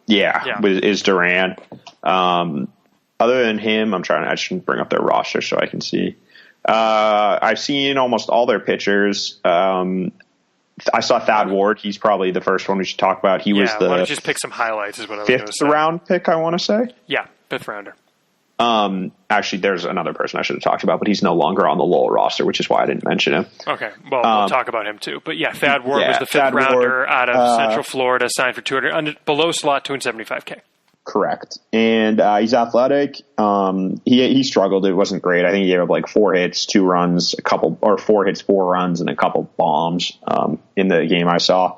S2: Is Duran. Other than him, I should bring up their roster so I can see. I've seen almost all their pitchers. I saw Thad Ward. He's probably the first one we should talk about. He was the
S1: why don't you just pick some highlights is what I was going to say.
S2: 5th round pick, I want to say.
S1: Yeah, 5th rounder.
S2: Actually, there's another person I should have talked about, but he's no longer on the Lowell roster, which is why I didn't mention him.
S1: Okay, well, we'll talk about him too. But yeah, Thad Ward was the 5th rounder out of Central Florida, signed for below slot $275K.
S2: Correct. And he's athletic. He struggled. It wasn't great. I think he gave up like 4 hits, 2 runs, 4 hits, 4 runs, and a couple bombs in the game I saw.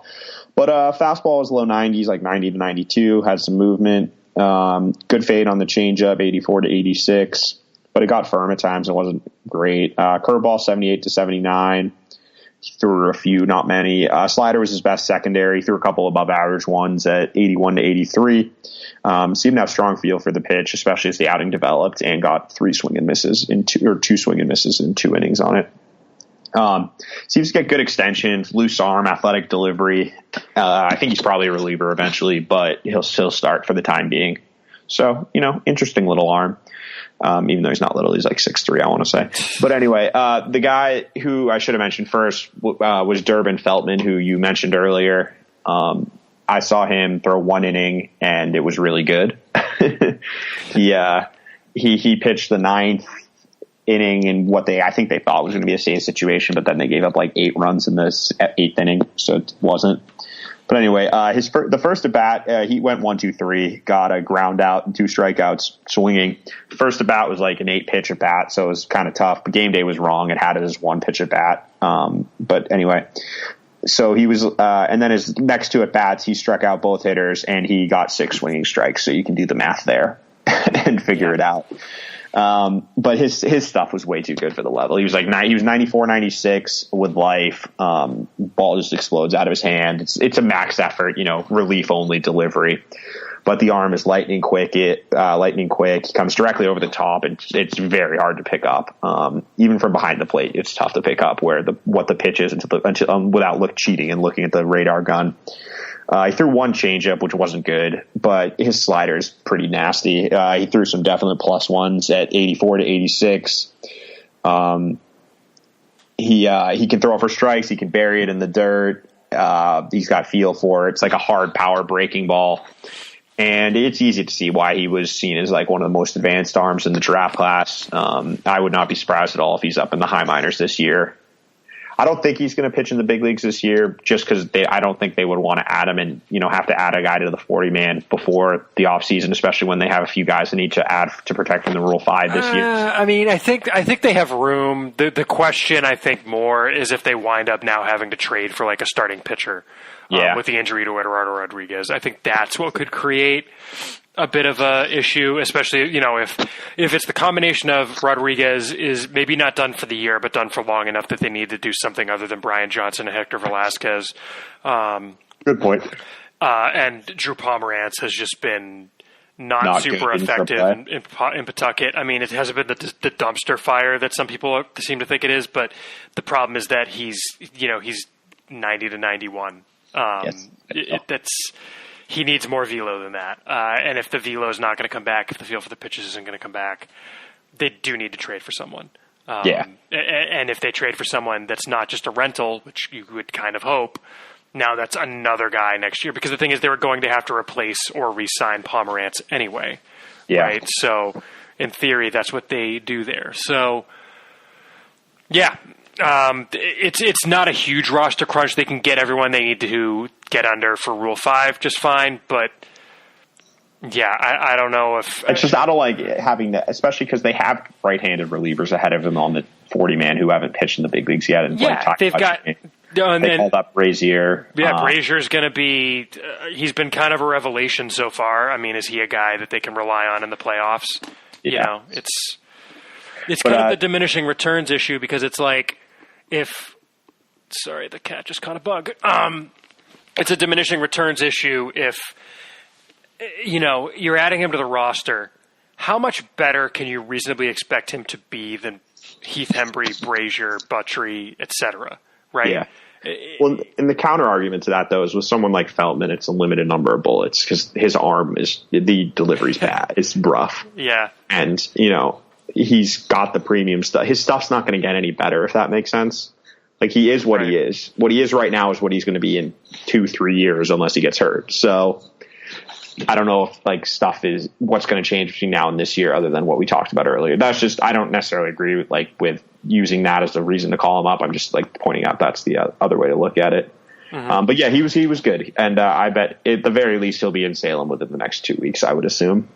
S2: But fastball was low 90s, like 90 to 92, had some movement. Good fade on the changeup, 84 to 86. But it got firm at times. It wasn't great. Curveball, 78 to 79. He threw a few, not many. Slider was his best secondary. He threw a couple above average ones at 81 to 83. Seemed to have strong feel for the pitch, especially as the outing developed, and got 2 swing and misses in 2 innings on it. Seems to get good extension, loose arm, athletic delivery. I think he's probably a reliever eventually, but he'll still start for the time being. So, interesting little arm. Even though he's not little, he's like 6'3", I want to say. But anyway, the guy who I should have mentioned first was Durbin Feltman, who you mentioned earlier. I saw him throw 1 inning, and it was really good. He pitched the 9th inning in what I think they thought was going to be a safe situation, but then they gave up like 8 runs in the 8th inning, so it wasn't. But anyway, the first at bat, he went 1-2-3, got a ground out and 2 strikeouts swinging. First at bat was like an 8-pitch at bat, so it was kind of tough. But game day was wrong; it had it as 1 pitch at bat. But anyway, so he was, and then his next 2 at bats, he struck out both hitters and he got 6 swinging strikes. So you can do the math there and figure it out. But his stuff was way too good for the level. He was 94, 96 with life. Ball just explodes out of his hand. It's a max effort, relief only delivery, but the arm is lightning quick. He comes directly over the top, and it's very hard to pick up. Even from behind the plate, it's tough to pick up what the pitch is without cheating and looking at the radar gun. He threw 1 changeup, which wasn't good, but his slider is pretty nasty. He threw some definite plus ones at 84 to 86. He can throw for strikes. He can bury it in the dirt. He's got feel for it. It's like a hard power breaking ball. And it's easy to see why he was seen as like one of the most advanced arms in the draft class. I would not be surprised at all if he's up in the high minors this year. I don't think he's going to pitch in the big leagues this year, just because I don't think they would want to add him and have to add a guy to the 40-man before the offseason, especially when they have a few guys they need to add to protect from the Rule 5 this year.
S1: I mean, I think they have room. The question I think more is if they wind up now having to trade for like a starting pitcher with the injury to Eduardo Rodriguez. I think that's what could create a bit of a issue, especially, if it's the combination of Rodriguez is maybe not done for the year, but done for long enough that they need to do something other than Brian Johnson and Hector Velasquez.
S2: Good point.
S1: And Drew Pomerantz has just been not super effective in Pawtucket. I mean, it hasn't been the dumpster fire that some people seem to think it is, but the problem is that he's 90 to 91. He needs more velo than that. And if the velo is not going to come back, if the feel for the pitches isn't going to come back, they do need to trade for someone. And if they trade for someone that's not just a rental, which you would kind of hope, now that's another guy next year. Because the thing is, they were going to have to replace or re-sign Pomerantz anyway. Yeah. Right? So in theory, that's what they do there. So, yeah. It's not a huge roster crunch. They can get everyone they need to get under for Rule 5 just fine, but yeah, I don't know if
S2: it's just out of like having that, especially because they have right-handed relievers ahead of them on the 40-man who haven't pitched in the big leagues yet. And
S1: they've got.
S2: They called up Brazier.
S1: Yeah, Brazier's going to be. He's been kind of a revelation so far. I mean, is he a guy that they can rely on in the playoffs?
S2: Yeah.
S1: It's kind of the diminishing returns issue because it's like. Sorry, the cat just caught a bug. It's a diminishing returns issue if you're adding him to the roster. How much better can you reasonably expect him to be than Heath Hembry, Brazier, Buttrey, etc.? Right?
S2: Yeah. Well, and the counter argument to that, though, is with someone like Feltman, it's a limited number of bullets because his arm the delivery's bad. It's rough.
S1: Yeah.
S2: And, he's got the premium stuff. His stuff's not going to get any better, if that makes sense. Like, he is what he is. What he is right now is what he's going to be in 2-3 years unless he gets hurt. So I don't know if stuff is what's going to change between now and this year other than what we talked about earlier. That's just, I don't necessarily agree with using that as the reason to call him up. I'm just pointing out that's the other way to look at it. Mm-hmm. But yeah, he was good. And I bet at the very least he'll be in Salem within the next 2 weeks, I would assume.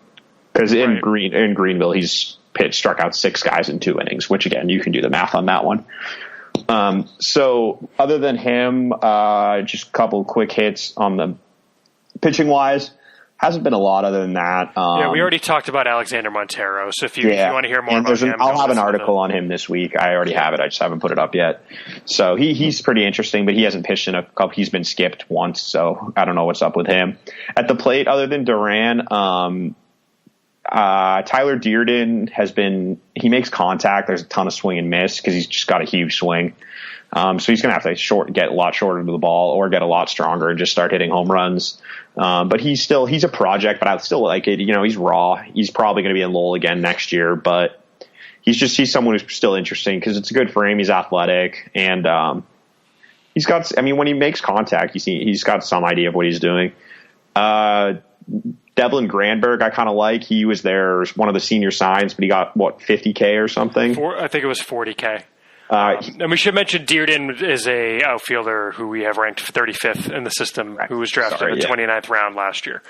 S2: Because in Greenville, he's struck out 6 guys in 2 innings, which again, you can do the math on that one. So other than him, just a couple quick hits on the pitching wise. Hasn't been a lot other than that.
S1: We already talked about Alexander Montero. So if you want to hear more about him,
S2: I'll have an article on him this week. I already have it. I just haven't put it up yet. So he's pretty interesting, but he hasn't pitched in a couple. He's been skipped once, so I don't know what's up with him. At the plate, other than Duran, Tyler Dearden he makes contact. There's a ton of swing and miss because he's just got a huge swing. So he's going to have to get a lot shorter to the ball or get a lot stronger and just start hitting home runs. But he's a project, but I still like it. He's raw. He's probably going to be in Lowell again next year, but he's someone who's still interesting because it's good for him. He's athletic and, he's got, when he makes contact, he's got some idea of what he's doing. Devlin Granberg, I kind of like. He was there as one of the senior signs, but he got $50K or something.
S1: I think it was $40K. And we should mention Dearden is a outfielder who we have ranked 35th in the system, who was drafted in the 29th round last year.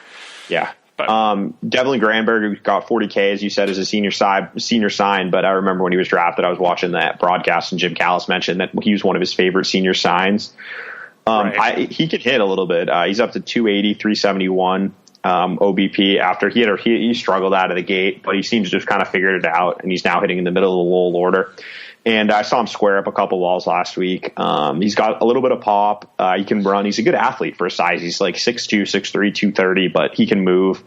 S2: Yeah. But, Devlin Granberg, who got $40K, as you said, is a senior sign. But I remember when he was drafted, I was watching that broadcast, and Jim Callis mentioned that he was one of his favorite senior signs. He can hit a little bit. He's up to 280, 371 OBP after he struggled out of the gate, but he seems to have kind of figured it out, and he's now hitting in the middle of the Lowell order. And I saw him square up a couple walls last week. He's got a little bit of pop. He can run. He's a good athlete for his size. He's like 6'2", 6'3", 230, but he can move.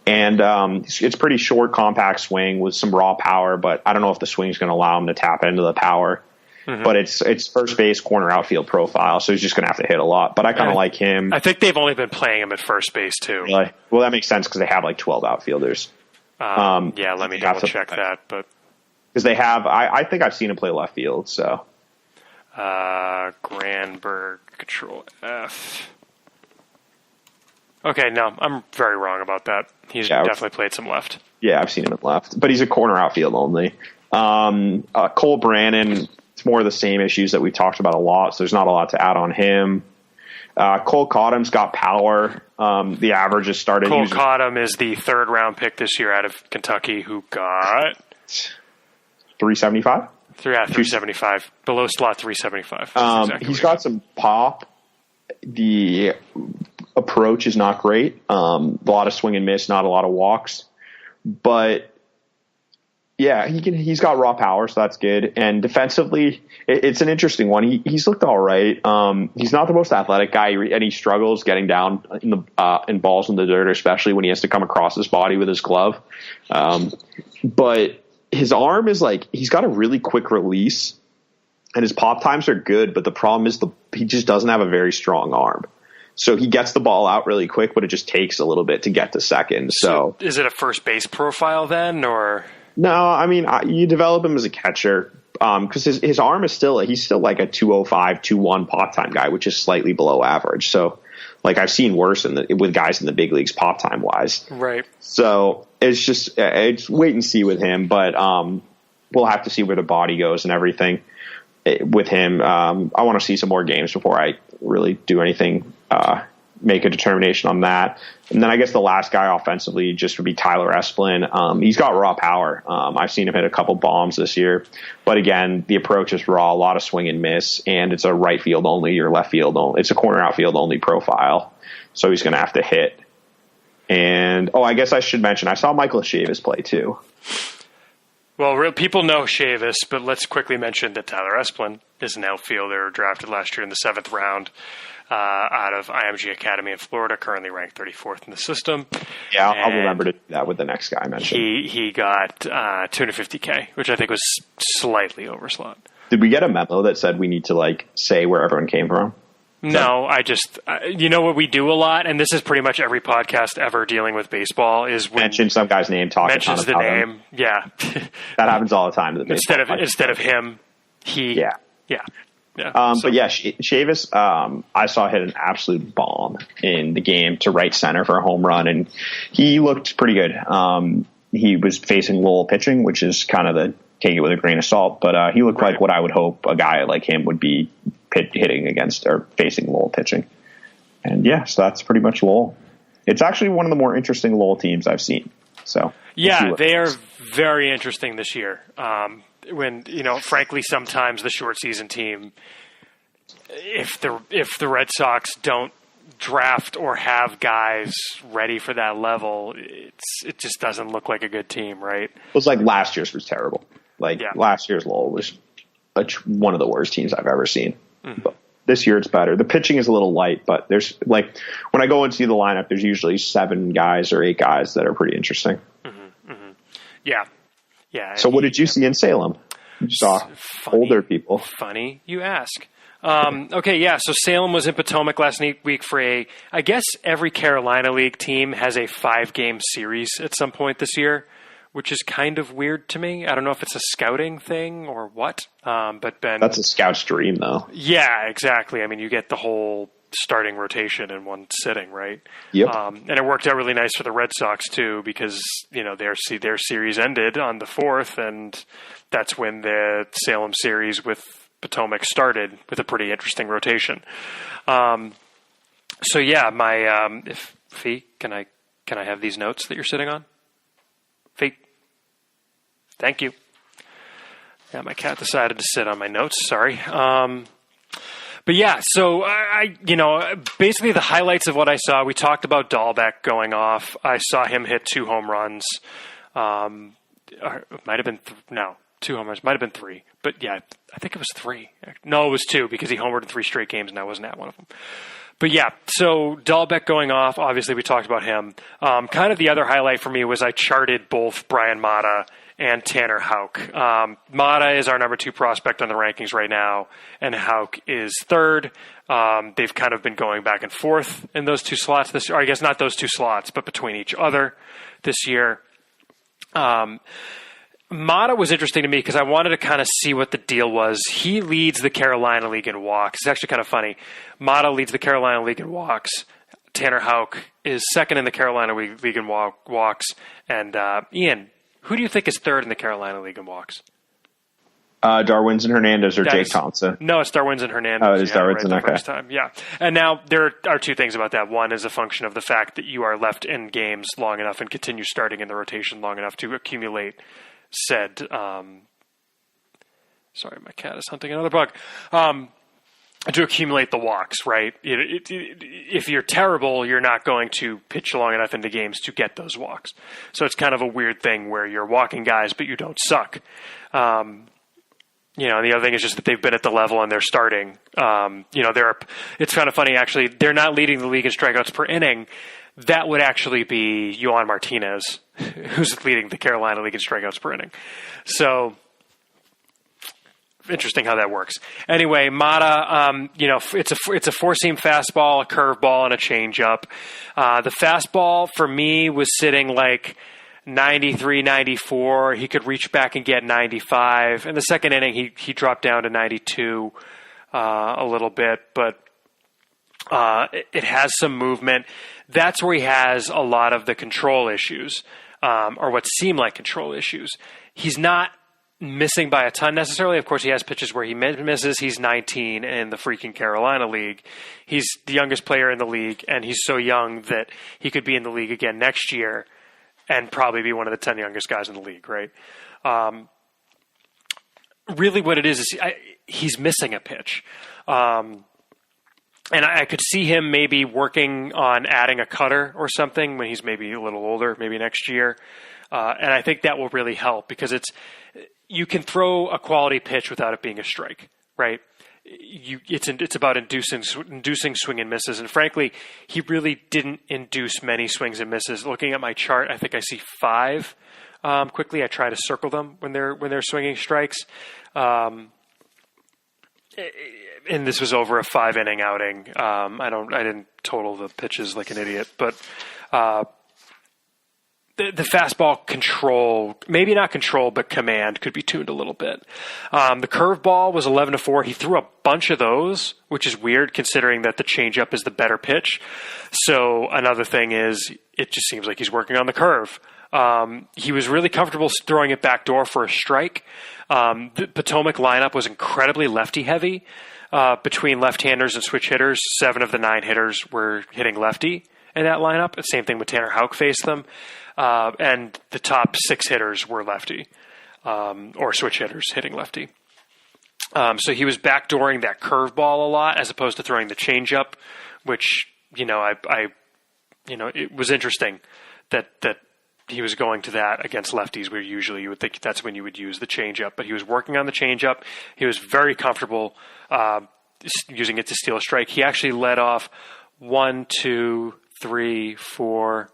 S2: And it's pretty short, compact swing with some raw power, but I don't know if the swing's going to allow him to tap into the power. Mm-hmm. But it's first base, corner, outfield profile, so he's just going to have to hit a lot. But I kind of like him.
S1: I think they've only been playing him at first base, too.
S2: Really? Well, that makes sense because they have 12 outfilders.
S1: Let me double check that, but...
S2: Because they have, I think I've seen him play left field, so.
S1: Granberg, Control F. Okay, no, I'm very wrong about that. He's definitely played some left.
S2: Yeah, I've seen him at left. But he's a corner outfield only. Cole Brannon, it's more of the same issues that we talked about a lot, so there's not a lot to add on him. Cole Cottom's got power. The average has started.
S1: Cole Cottom is the 3rd round pick this year out of Kentucky who got...
S2: 375?
S1: 375. Below slot 375.
S2: He's got some pop. The approach is not great. A lot of swing and miss, not a lot of walks. But yeah, he's got raw power, so that's good. And defensively, it's an interesting one. He's looked all right. He's not the most athletic guy, and he struggles getting down in balls in the dirt, especially when he has to come across his body with his glove. But his arm is he's got a really quick release and his pop times are good, but the problem is he just doesn't have a very strong arm. So he gets the ball out really quick, but it just takes a little bit to get to second. So
S1: is it a first base profile then, or?
S2: No, you develop him as a catcher. Cause his arm is he's still like a 205, 21 pop time guy, which is slightly below average. So I've seen worse with guys in the big leagues pop time wise.
S1: Right.
S2: So it's wait and see with him, but we'll have to see where the body goes and everything with him. I want to see some more games before I really do anything, make a determination on that. And then I guess the last guy offensively just would be Tyler Esplin. He's got raw power. I've seen him hit a couple bombs this year, but again, the approach is raw, a lot of swing and miss, and it's a right field only or left field only. It's a corner outfield only profile. So he's going to have to hit. And, I guess I should mention, I saw Michael Chavis play too.
S1: Well, people know Chavis, but let's quickly mention that Tyler Esplin is an outfielder drafted last year in the 7th round. out of IMG Academy in Florida, currently ranked 34th in the system.
S2: Yeah, I'll remember to do that with the next guy I mentioned.
S1: He got $250K, which I think was slightly over slot.
S2: Did we get a memo that said we need to say where everyone came from?
S1: No, I just, you know what we do a lot, and this is pretty much every podcast ever dealing with baseball, is when
S2: mention some guy's name, talk
S1: mentions the name.
S2: Him.
S1: Yeah.
S2: That happens all the time to the baseball.
S1: Instead of him, he.
S2: Yeah.
S1: Yeah. Yeah.
S2: But yeah, Chavis, I saw hit an absolute bomb in the game to right center for a home run, and he looked pretty good. He was facing Lowell pitching, which is kind of the take it with a grain of salt, but he looked like what I would hope a guy like him would be hitting against or facing Lowell pitching. And yeah, so that's pretty much Lowell. It's actually one of the more interesting Lowell teams I've seen. So
S1: yeah, they are very interesting this year. When, frankly, sometimes the short season team, if the Red Sox don't draft or have guys ready for that level, it just doesn't look like a good team, right?
S2: It was like last year's was terrible. Last year's Lowell was one of the worst teams I've ever seen. Mm-hmm. But this year it's better. The pitching is a little light, but there's when I go and see the lineup, there's usually 7 guys or 8 guys that are pretty interesting.
S1: Mm-hmm. Mm-hmm. Yeah. Yeah.
S2: So what did you see in Salem? You saw older people.
S1: Funny you ask. Okay, yeah, so Salem was in Potomac last week for I guess every Carolina League team has a 5-game series at some point this year, which is kind of weird to me. I don't know if it's a scouting thing or what. But Ben,
S2: that's a scout's dream, though.
S1: Yeah, exactly. I mean, you get the whole starting rotation in one sitting, right?
S2: Yep.
S1: And it worked out really nice for the Red Sox too, because their series ended on the 4th, and that's when the Salem series with Potomac started with a pretty interesting rotation. So yeah, my Fee, can I have these notes that you're sitting on? Fee, thank you. Yeah, my cat decided to sit on my notes. Sorry. But yeah, so I basically the highlights of what I saw. We talked about Dahlbeck going off. I saw him hit 2 home runs. It might have been 2 home runs. Might have been 3, but yeah, I think it was 3. No, it was 2 because he homered in 3 straight games, and I wasn't at one of them. But yeah, so Dahlbeck going off. Obviously, we talked about him. Kind of the other highlight for me was I charted both Brian Mata and Tanner Houck. Mata is our number 2 prospect on the rankings right now, and Houck is 3rd. They've kind of been going back and forth in those 2 slots this year. Or I guess not those 2 slots, but between each other this year. Mata was interesting to me because I wanted to kind of see what the deal was. He leads the Carolina League in walks. It's actually kind of funny. Mata leads the Carolina League in walks. Tanner Houck is 2nd in the Carolina League in walks. And Ian, who do you think is 3rd in the Carolina League in walks?
S2: Darwinzon Hernandez or Jake Thompson?
S1: No, it's Darwinzon Hernandez.
S2: Oh, it's Darwinzon,
S1: right the first time. Yeah. And now there are 2 things about that. One is a function of the fact that you are left in games long enough and continue starting in the rotation long enough to accumulate said, sorry, my cat is hunting another bug, to accumulate the walks, right? If you're terrible, you're not going to pitch long enough into games to get those walks. So it's kind of a weird thing where you're walking guys, but you don't suck. And the other thing is just that they've been at the level and they're starting. It's kind of funny, actually. They're not leading the league in strikeouts per inning. That would actually be Yohan Martinez, who's leading the Carolina League in strikeouts per inning. So, interesting how that works. Anyway, Mata, it's a 4-seam fastball, a curveball, and a changeup. The fastball for me was sitting like 93, 94. He could reach back and get 95. In the second inning, he dropped down to 92 a little bit, but it has some movement. That's where he has a lot of the control issues, or what seem like control issues. He's not missing by a ton necessarily. Of course, he has pitches where he misses. He's 19 in the freaking Carolina League. He's the youngest player in the league, and he's so young that he could be in the league again next year and probably be one of the 10 youngest guys in the league, right? Really what it is he's missing a pitch. And I could see him maybe working on adding a cutter or something when he's maybe a little older, maybe next year. And I think that will really help because you can throw a quality pitch without it being a strike, right? it's about inducing swing and misses. And frankly, he really didn't induce many swings and misses. Looking at my chart, I think I see 5. Quickly, I try to circle them when they're swinging strikes. And this was over a 5-inning outing. I didn't total the pitches like an idiot, but the fastball control, maybe not control, but command could be tuned a little bit. The curveball was 11-4. He threw a bunch of those, which is weird considering that the changeup is the better pitch. So another thing is, it just seems like he's working on the curve. He was really comfortable throwing it backdoor for a strike. The Potomac lineup was incredibly lefty heavy. Between left-handers and switch hitters, 7 of the 9 hitters were hitting lefty in that lineup. The same thing with Tanner Houck faced them. And the top 6 hitters were lefty, or switch hitters hitting lefty. So he was backdooring that curveball a lot as opposed to throwing the changeup, which, it was interesting that he was going to that against lefties, where usually you would think that's when you would use the changeup. But he was working on the changeup. He was very comfortable using it to steal a strike. He actually led off 1, 2, 3, 4.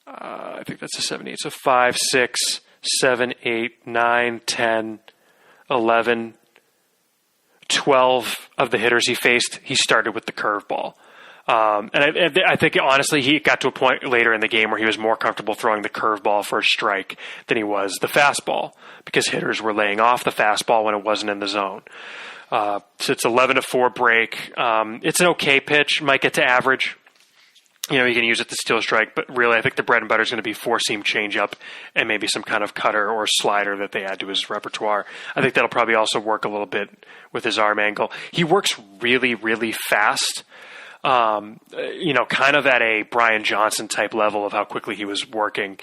S1: I think that's a 7, 8. So 5, 6, 7, 8, 9, 10, 11, 12 of the hitters he faced, he started with the curveball. And I think, honestly, he got to a point later in the game where he was more comfortable throwing the curveball for a strike than he was the fastball, because hitters were laying off the fastball when it wasn't in the zone. So it's 11-4 break. It's an okay pitch. Might get to average. You can use it to steal a strike, but really I think the bread and butter is going to be 4-seam changeup and maybe some kind of cutter or slider that they add to his repertoire. I think that'll probably also work a little bit with his arm angle. He works really, really fast. Kind of at a Brian Johnson type level of how quickly he was working.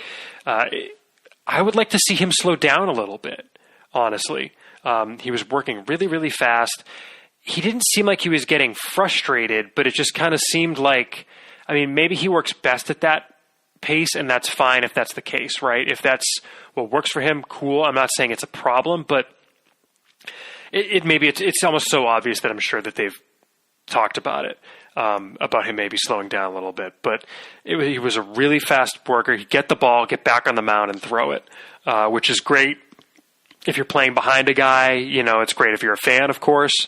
S1: I would like to see him slow down a little bit, honestly. He was working really, really fast. He didn't seem like he was getting frustrated, but it just kind of seemed like, maybe he works best at that pace, and that's fine if that's the case, right? If that's what works for him, cool. I'm not saying it's a problem, but it's almost so obvious that I'm sure that they've talked about it. About him maybe slowing down a little bit, but he was a really fast worker. He'd get the ball, get back on the mound, and throw it, which is great if you're playing behind a guy. It's great if you're a fan, of course.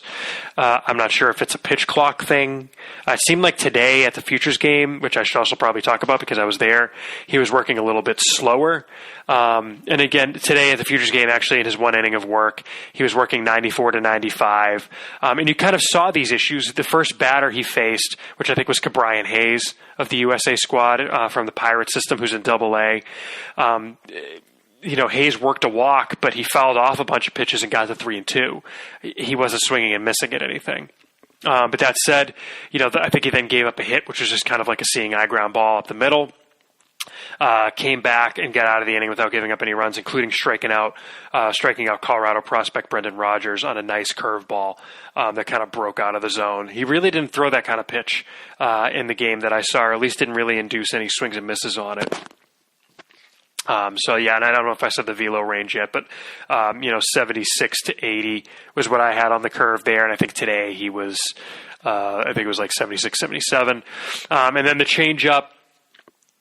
S1: I'm not sure if it's a pitch clock thing. It seemed like today at the Futures game, which I should also probably talk about because I was there, he was working a little bit slower. And again, today at the Futures game, actually in his 1 inning of work, he was working 94 to 95. And you kind of saw these issues. The first batter he faced, which I think was Cabrian Hayes of the USA squad from the Pirate system, who's in Double-A. Hayes worked a walk, but he fouled off a bunch of pitches and got to 3-2. He wasn't swinging and missing at anything. But that said, I think he then gave up a hit, which was just kind of like a seeing eye ground ball up the middle. Came back and got out of the inning without giving up any runs, including striking out Colorado prospect Brendan Rodgers on a nice curveball that kind of broke out of the zone. He really didn't throw that kind of pitch in the game that I saw, or at least didn't really induce any swings and misses on it. And I don't know if I said the velo range yet, but 76 to 80 was what I had on the curve there, and I think today he was, I think it was like 76, 77. And then the changeup,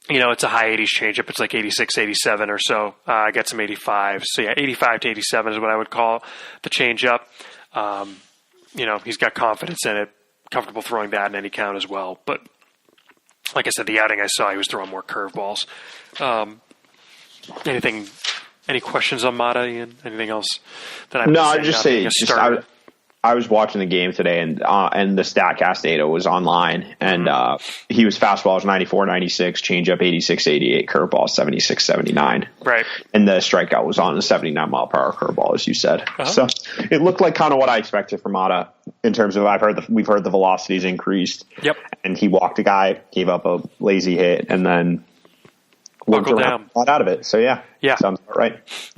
S1: it's a high 80s changeup. It's like 86, 87 or so. I got some 85. So 85 to 87 is what I would call the changeup. He's got confidence in it, comfortable throwing that in any count as well. But like I said, the outing I saw, he was throwing more curveballs. Any questions on Mata, Ian? Anything else that I'm
S2: I'd just say I was watching the game today, and the StatCast data was online, and he was fastballs 94, 96, changeup 86, 88, curveball 76, 79.
S1: Right.
S2: And the strikeout was on the 79 mile per hour curveball, as you said. Uh-huh. So it looked like kind of what I expected from Mata in terms of we've heard the velocities increased.
S1: Yep.
S2: And he walked a guy, gave up a lazy hit, and then
S1: buckled down.
S2: Got out of it. So yeah. Sounds about right.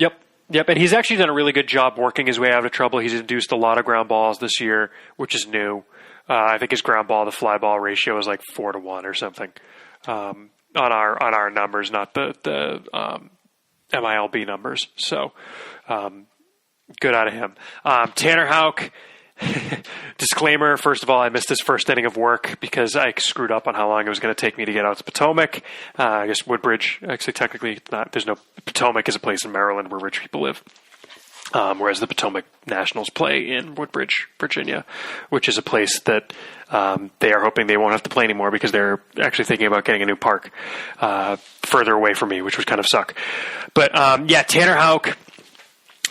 S1: Yep, and he's actually done a really good job working his way out of trouble. He's induced a lot of ground balls this year, which is new. I think his ground ball to fly ball ratio is like 4-1 or something on our numbers, not the MILB numbers. So Good out of him. Tanner Houck, disclaimer, first of all, I missed his first inning of work because I screwed up on how long it was going to take me to get out to Potomac. I guess Woodbridge, actually technically not, Potomac is a place in Maryland where rich people live. Whereas the Potomac Nationals play in Woodbridge, Virginia, which is a place that they are hoping they won't have to play anymore because they're actually thinking about getting a new park further away from me, which would kind of suck. But Tanner Houck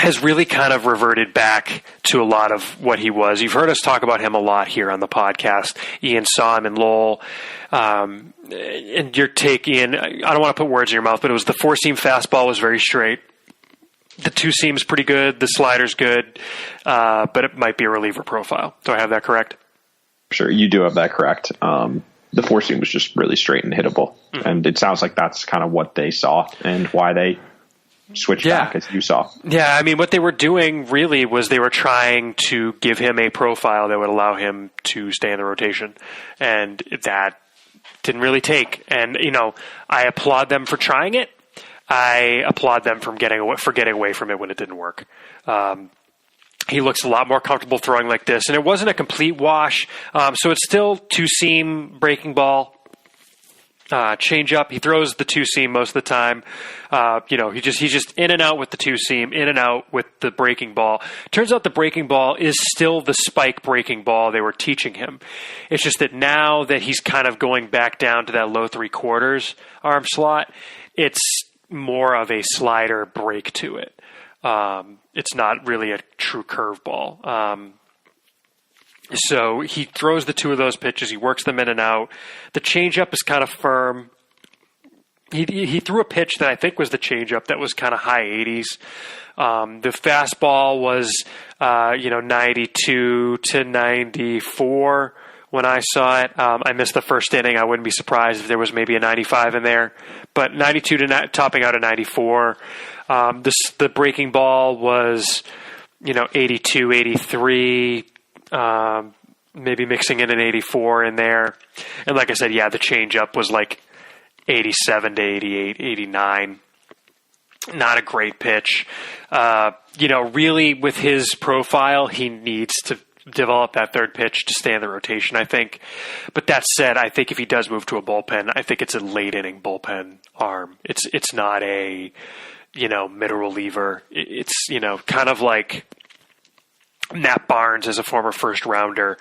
S1: has really kind of reverted back to a lot of what he was. You've heard us talk about him a lot here on the podcast. Ian saw him in Lowell. And your take, Ian, I don't want to put words in your mouth, but it was the four-seam fastball was very straight. The two-seam's pretty good. The slider's good. But it might be a reliever profile. Do I have that correct?
S2: Sure, you do have that correct. The four-seam was just really straight and hittable. Mm-hmm. And it sounds like that's kind of what they saw and why they switch back, as you saw. Yeah,
S1: I mean, what they were doing really was they were trying to give him a profile that would allow him to stay in the rotation, and that didn't really take. And I applaud them for trying it. I applaud them for getting away from it when it didn't work. He looks a lot more comfortable throwing like this, and it wasn't a complete wash. So it's still two-seam breaking ball. Change up. He throws the two seam most of the time. He's just in and out with the two seam, in and out with the breaking ball. Turns out the breaking ball is still the spike breaking ball they were teaching him. It's just that now that he's kind of going back down to that low 3/4 arm slot, it's more of a slider break to it. It's not really a true curveball. So he throws the two of those pitches. He works them in and out. The changeup is kind of firm. He threw a pitch that I think was the changeup that was kind of high 80s. The fastball was 92 to 94 when I saw it. I missed the first inning. I wouldn't be surprised if there was maybe a 95 in there, but 92 to topping out a 94. The breaking ball was 82, 83. Maybe mixing in an 84 in there. And like I said, the changeup was like 87 to 88, 89. Not a great pitch. Really with his profile, he needs to develop that third pitch to stay in the rotation, I think. But that said, I think if he does move to a bullpen, I think it's a late inning bullpen arm. It's not a, middle reliever. It's, kind of like Matt Barnes as a former first rounder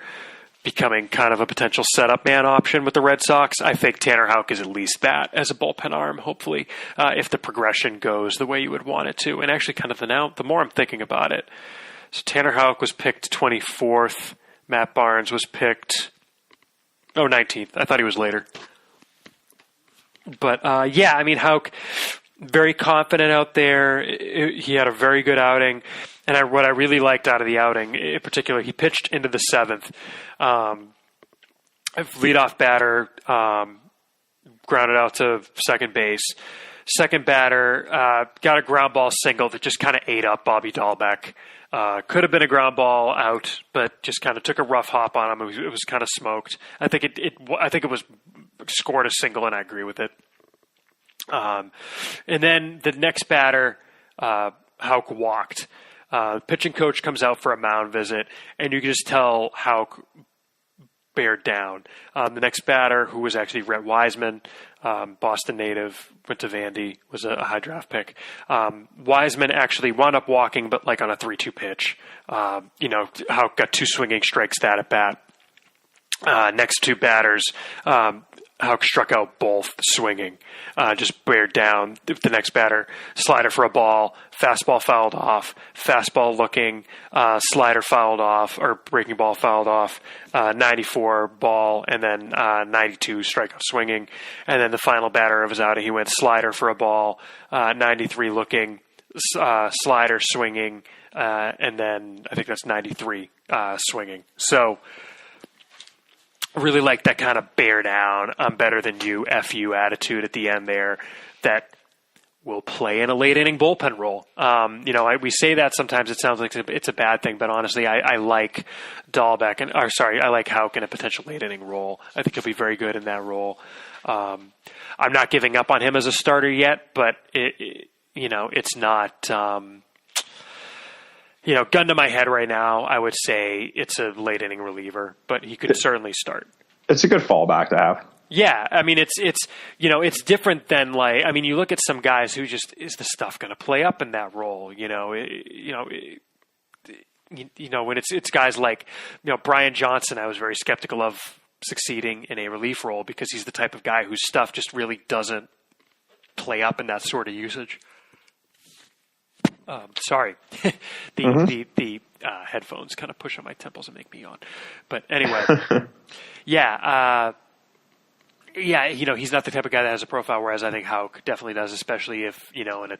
S1: becoming kind of a potential setup man option with the Red Sox. I think Tanner Houck is at least that as a bullpen arm, hopefully, if the progression goes the way you would want it to. And actually kind of the more I'm thinking about it. So Tanner Houck was picked 24th. Matt Barnes was picked 19th. I thought he was later. But Houck, very confident out there. He had a very good outing. And what I really liked out of the outing, in particular, he pitched into the seventh. Leadoff batter, grounded out to second base. Second batter got a ground ball single that just kind of ate up Bobby Dahlbeck. Could have been a ground ball out, but just kind of took a rough hop on him. It was kind of smoked. I think it was scored a single, and I agree with it. And then the next batter, Houck walked. Pitching coach comes out for a mound visit, and you can just tell Houck bared down. The next batter, who was actually Rhett Wiseman, Boston native, went to Vandy, was a high draft pick. Wiseman actually wound up walking, but like on a 3-2 pitch. Houck got 2 swinging strikes that at bat. Next two batters, Houck struck out both swinging, just bared down. The next batter, slider for a ball, fastball fouled off, fastball looking, slider fouled off, or breaking ball fouled off, 94 ball, and then 92 strikeout swinging. And then the final batter of his outing, he went slider for a ball, 93 looking, slider swinging, and then I think that's 93 swinging. So really like that kind of bear down, I'm better than you, F you attitude at the end there that will play in a late inning bullpen role. We say that sometimes it sounds like it's a bad thing, but honestly, I like Dahlbeck I like Houck in a potential late inning role. I think he'll be very good in that role. I'm not giving up on him as a starter yet, but it's not, gun to my head right now, I would say it's a late inning reliever, but he could certainly start.
S2: It's a good fallback to have.
S1: Yeah, I mean it's different than you look at some guys who just is the stuff going to play up in that role. When it's guys like Brian Johnson, I was very skeptical of succeeding in a relief role because he's the type of guy whose stuff just really doesn't play up in that sort of usage. Sorry, the headphones kind of push on my temples and make me yawn. But anyway, yeah, he's not the type of guy that has a profile. Whereas I think Houck definitely does, especially if in a 1 to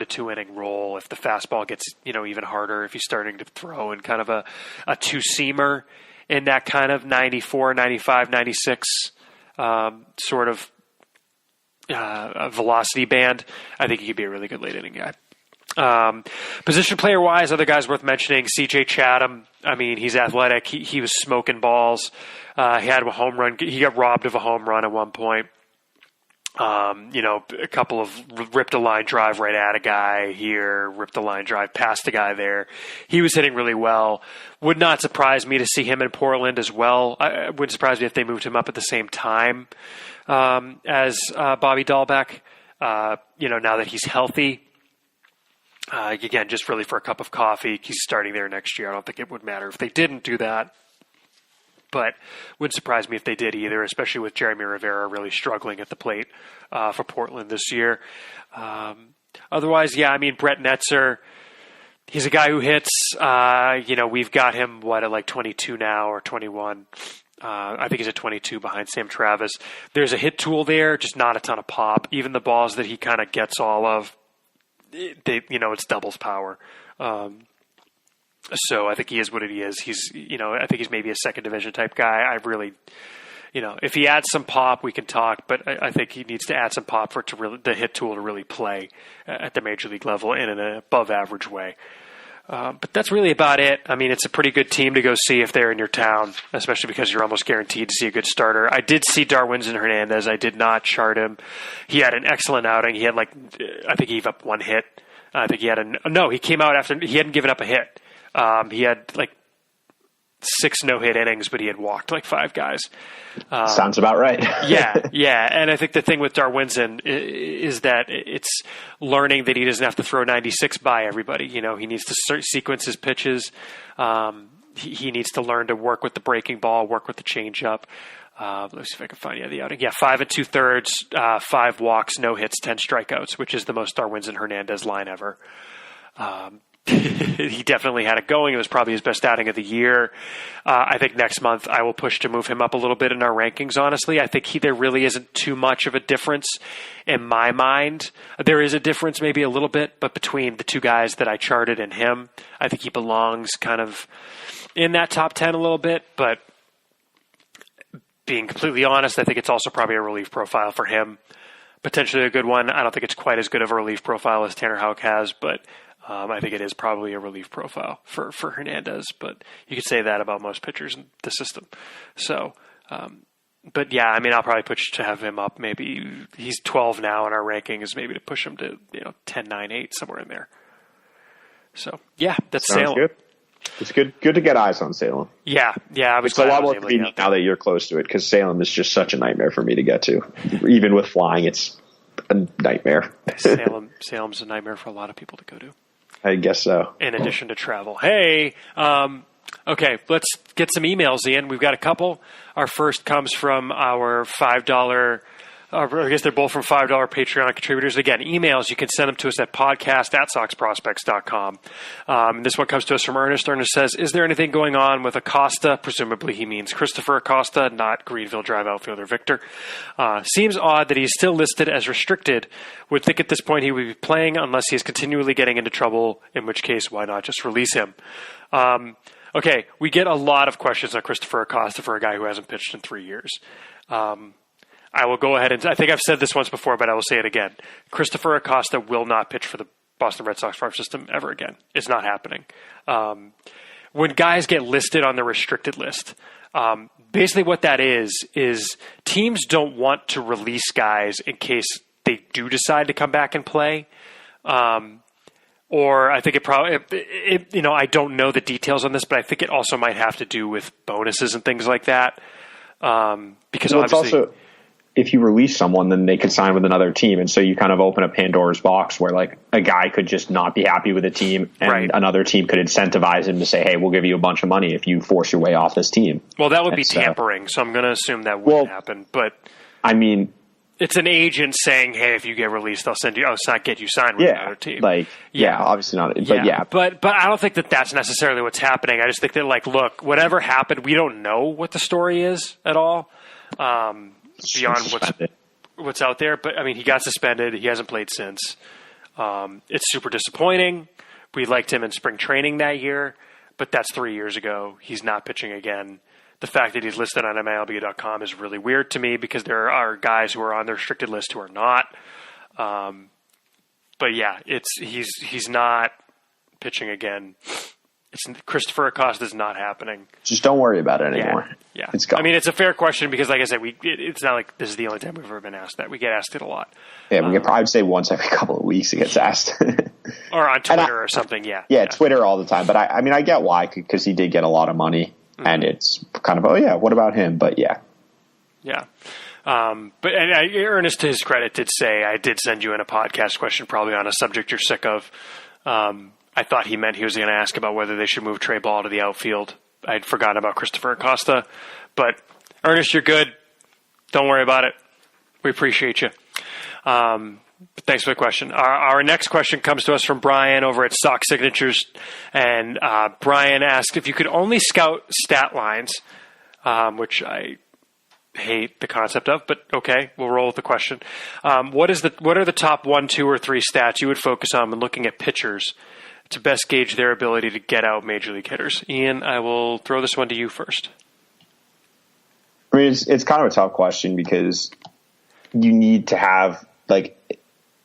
S1: 2 inning role. If the fastball gets even harder, if he's starting to throw in kind of a 2-seamer in that kind of 94, 95, 96 sort of a velocity band, I think he could be a really good late inning guy. Position player wise, other guys worth mentioning, CJ Chatham. I mean, he's athletic. He was smoking balls. He had a home run. He got robbed of a home run at one point. A couple of ripped a line drive right at a guy here, ripped a line drive past a guy there. He was hitting really well. Would not surprise me to see him in Portland as well. It wouldn't surprise me if they moved him up at the same time as Bobby Dahlbeck. Now that he's healthy, again, just really for a cup of coffee, he's starting there next year. I don't think it would matter if they didn't do that. But wouldn't surprise me if they did either, especially with Jeremy Rivera really struggling at the plate for Portland this year. Otherwise, Brett Netzer, he's a guy who hits. We've got him, at like 22 now or 21. I think he's at 22 behind Sam Travis. There's a hit tool there, just not a ton of pop. Even the balls that he kind of gets all of, it's doubles power. So I think he is what he is. He's, I think he's maybe a second division type guy. I really, if he adds some pop, we can talk, but I think he needs to add some pop for it to really, the hit tool to really play at the major league level in an above average way. But that's really about it. I mean, it's a pretty good team to go see if they're in your town, especially because you're almost guaranteed to see a good starter. I did see Darwinzon Hernandez. I did not chart him. He had an excellent outing. He had I think he gave up one hit. I think he had he came out after, he hadn't given up a hit. He had 6 no-hit innings, but he had walked 5 guys.
S2: Sounds about right.
S1: Yeah. And I think the thing with Darwinzon is that it's learning that he doesn't have to throw 96 by everybody. He needs to sequence his pitches. He needs to learn to work with the breaking ball, work with the changeup. Let's see if I can find the outing. Yeah, 5 2/3, 5 walks, no hits, 10 strikeouts, which is the most Darwinzon Hernandez line ever. He definitely had it going. It was probably his best outing of the year. I think next month I will push to move him up a little bit in our rankings, honestly. I think there really isn't too much of a difference in my mind. There is a difference maybe a little bit, but between the two guys that I charted and him, I think he belongs kind of in that top 10 a little bit. But being completely honest, I think it's also probably a relief profile for him. Potentially a good one. I don't think it's quite as good of a relief profile as Tanner Houck has, but I think it is probably a relief profile for Hernandez, but you could say that about most pitchers in the system. So, but yeah, I'll probably push to have him up. Maybe he's 12 now in our rankings, maybe to push him to 10, 9, 8, somewhere in there. So yeah, that's
S2: Sounds
S1: Salem.
S2: Good. It's good to get eyes on Salem.
S1: Yeah. I was
S2: it's a lot more convenient now that you're close to it, because Salem is just such a nightmare for me to get to. Even with flying, it's a nightmare.
S1: Salem's a nightmare for a lot of people to go to.
S2: I guess so.
S1: In addition to travel. Hey, okay, let's get some emails in. We've got a couple. Our first comes from our $5, I guess they're both from $5 Patreon contributors. Again, emails, you can send them to us at podcast@soxprospects.com. This one comes to us from Ernest. Ernest says, is there anything going on with Acosta? Presumably he means Christopher Acosta, not Greenville Drive outfielder Victor. Seems odd that he's still listed as restricted. Would think at this point he would be playing unless he is continually getting into trouble, in which case, why not just release him? Okay, we get a lot of questions on Christopher Acosta for a guy who hasn't pitched in 3 years. I will go ahead and I think I've said this once before, but I will say it again. Christopher Acosta will not pitch for the Boston Red Sox farm system ever again. It's not happening. When guys get listed on the restricted list, basically what that is teams don't want to release guys in case they do decide to come back and play. or I think it probably, I don't know the details on this, but I think it also might have to do with bonuses and things like that. Because
S2: well,
S1: obviously,
S2: it's also, if you release someone, then they could sign with another team. And so you kind of open up Pandora's box where like a guy could just not be happy with a team and another team could incentivize him to say, hey, we'll give you a bunch of money if you force your way off this team.
S1: Well, that would be tampering. So I'm going to assume that wouldn't happen. But
S2: I mean,
S1: it's an agent saying, hey, if you get released, I'll get you signed with another team.
S2: Obviously not. But
S1: But I don't think that that's necessarily what's happening. I just think that, like, look, whatever happened, we don't know what the story is at all. Beyond what's out there. But I mean, he got suspended. He hasn't played since. It's super disappointing. We liked him in spring training that year, but that's 3 years ago. He's not pitching again. The fact that he's listed on MLB.com is really weird to me because there are guys who are on the restricted list who are not. But yeah, he's not pitching again. Christopher Acosta is not happening.
S2: Just don't worry about it anymore.
S1: Yeah.
S2: It's gone.
S1: I mean, it's a fair question because, like I said, it's not like this is the only time we've ever been asked that. We get asked it a lot.
S2: Yeah, we could probably say once every couple of weeks it gets asked.
S1: Or on Twitter or something,
S2: Yeah, Twitter all the time. But I get why, because he did get a lot of money. Mm-hmm. And it's kind of, what about him? But yeah.
S1: Yeah. But Ernest, to his credit, did say, I did send you in a podcast question probably on a subject you're sick of. I thought he meant he was going to ask about whether they should move Trey Ball to the outfield. I'd forgotten about Christopher Acosta. But, Ernest, you're good. Don't worry about it. We appreciate you. Thanks for the question. Our next question comes to us from Brian over at Sock Signatures. And Brian asked if you could only scout stat lines, which I hate the concept of, but okay, we'll roll with the question. What are the top 1, 2, or 3 stats you would focus on when looking at pitchers to best gauge their ability to get out major league hitters? Ian, I will throw this one to you first.
S2: I mean, it's kind of a tough question because you need to have,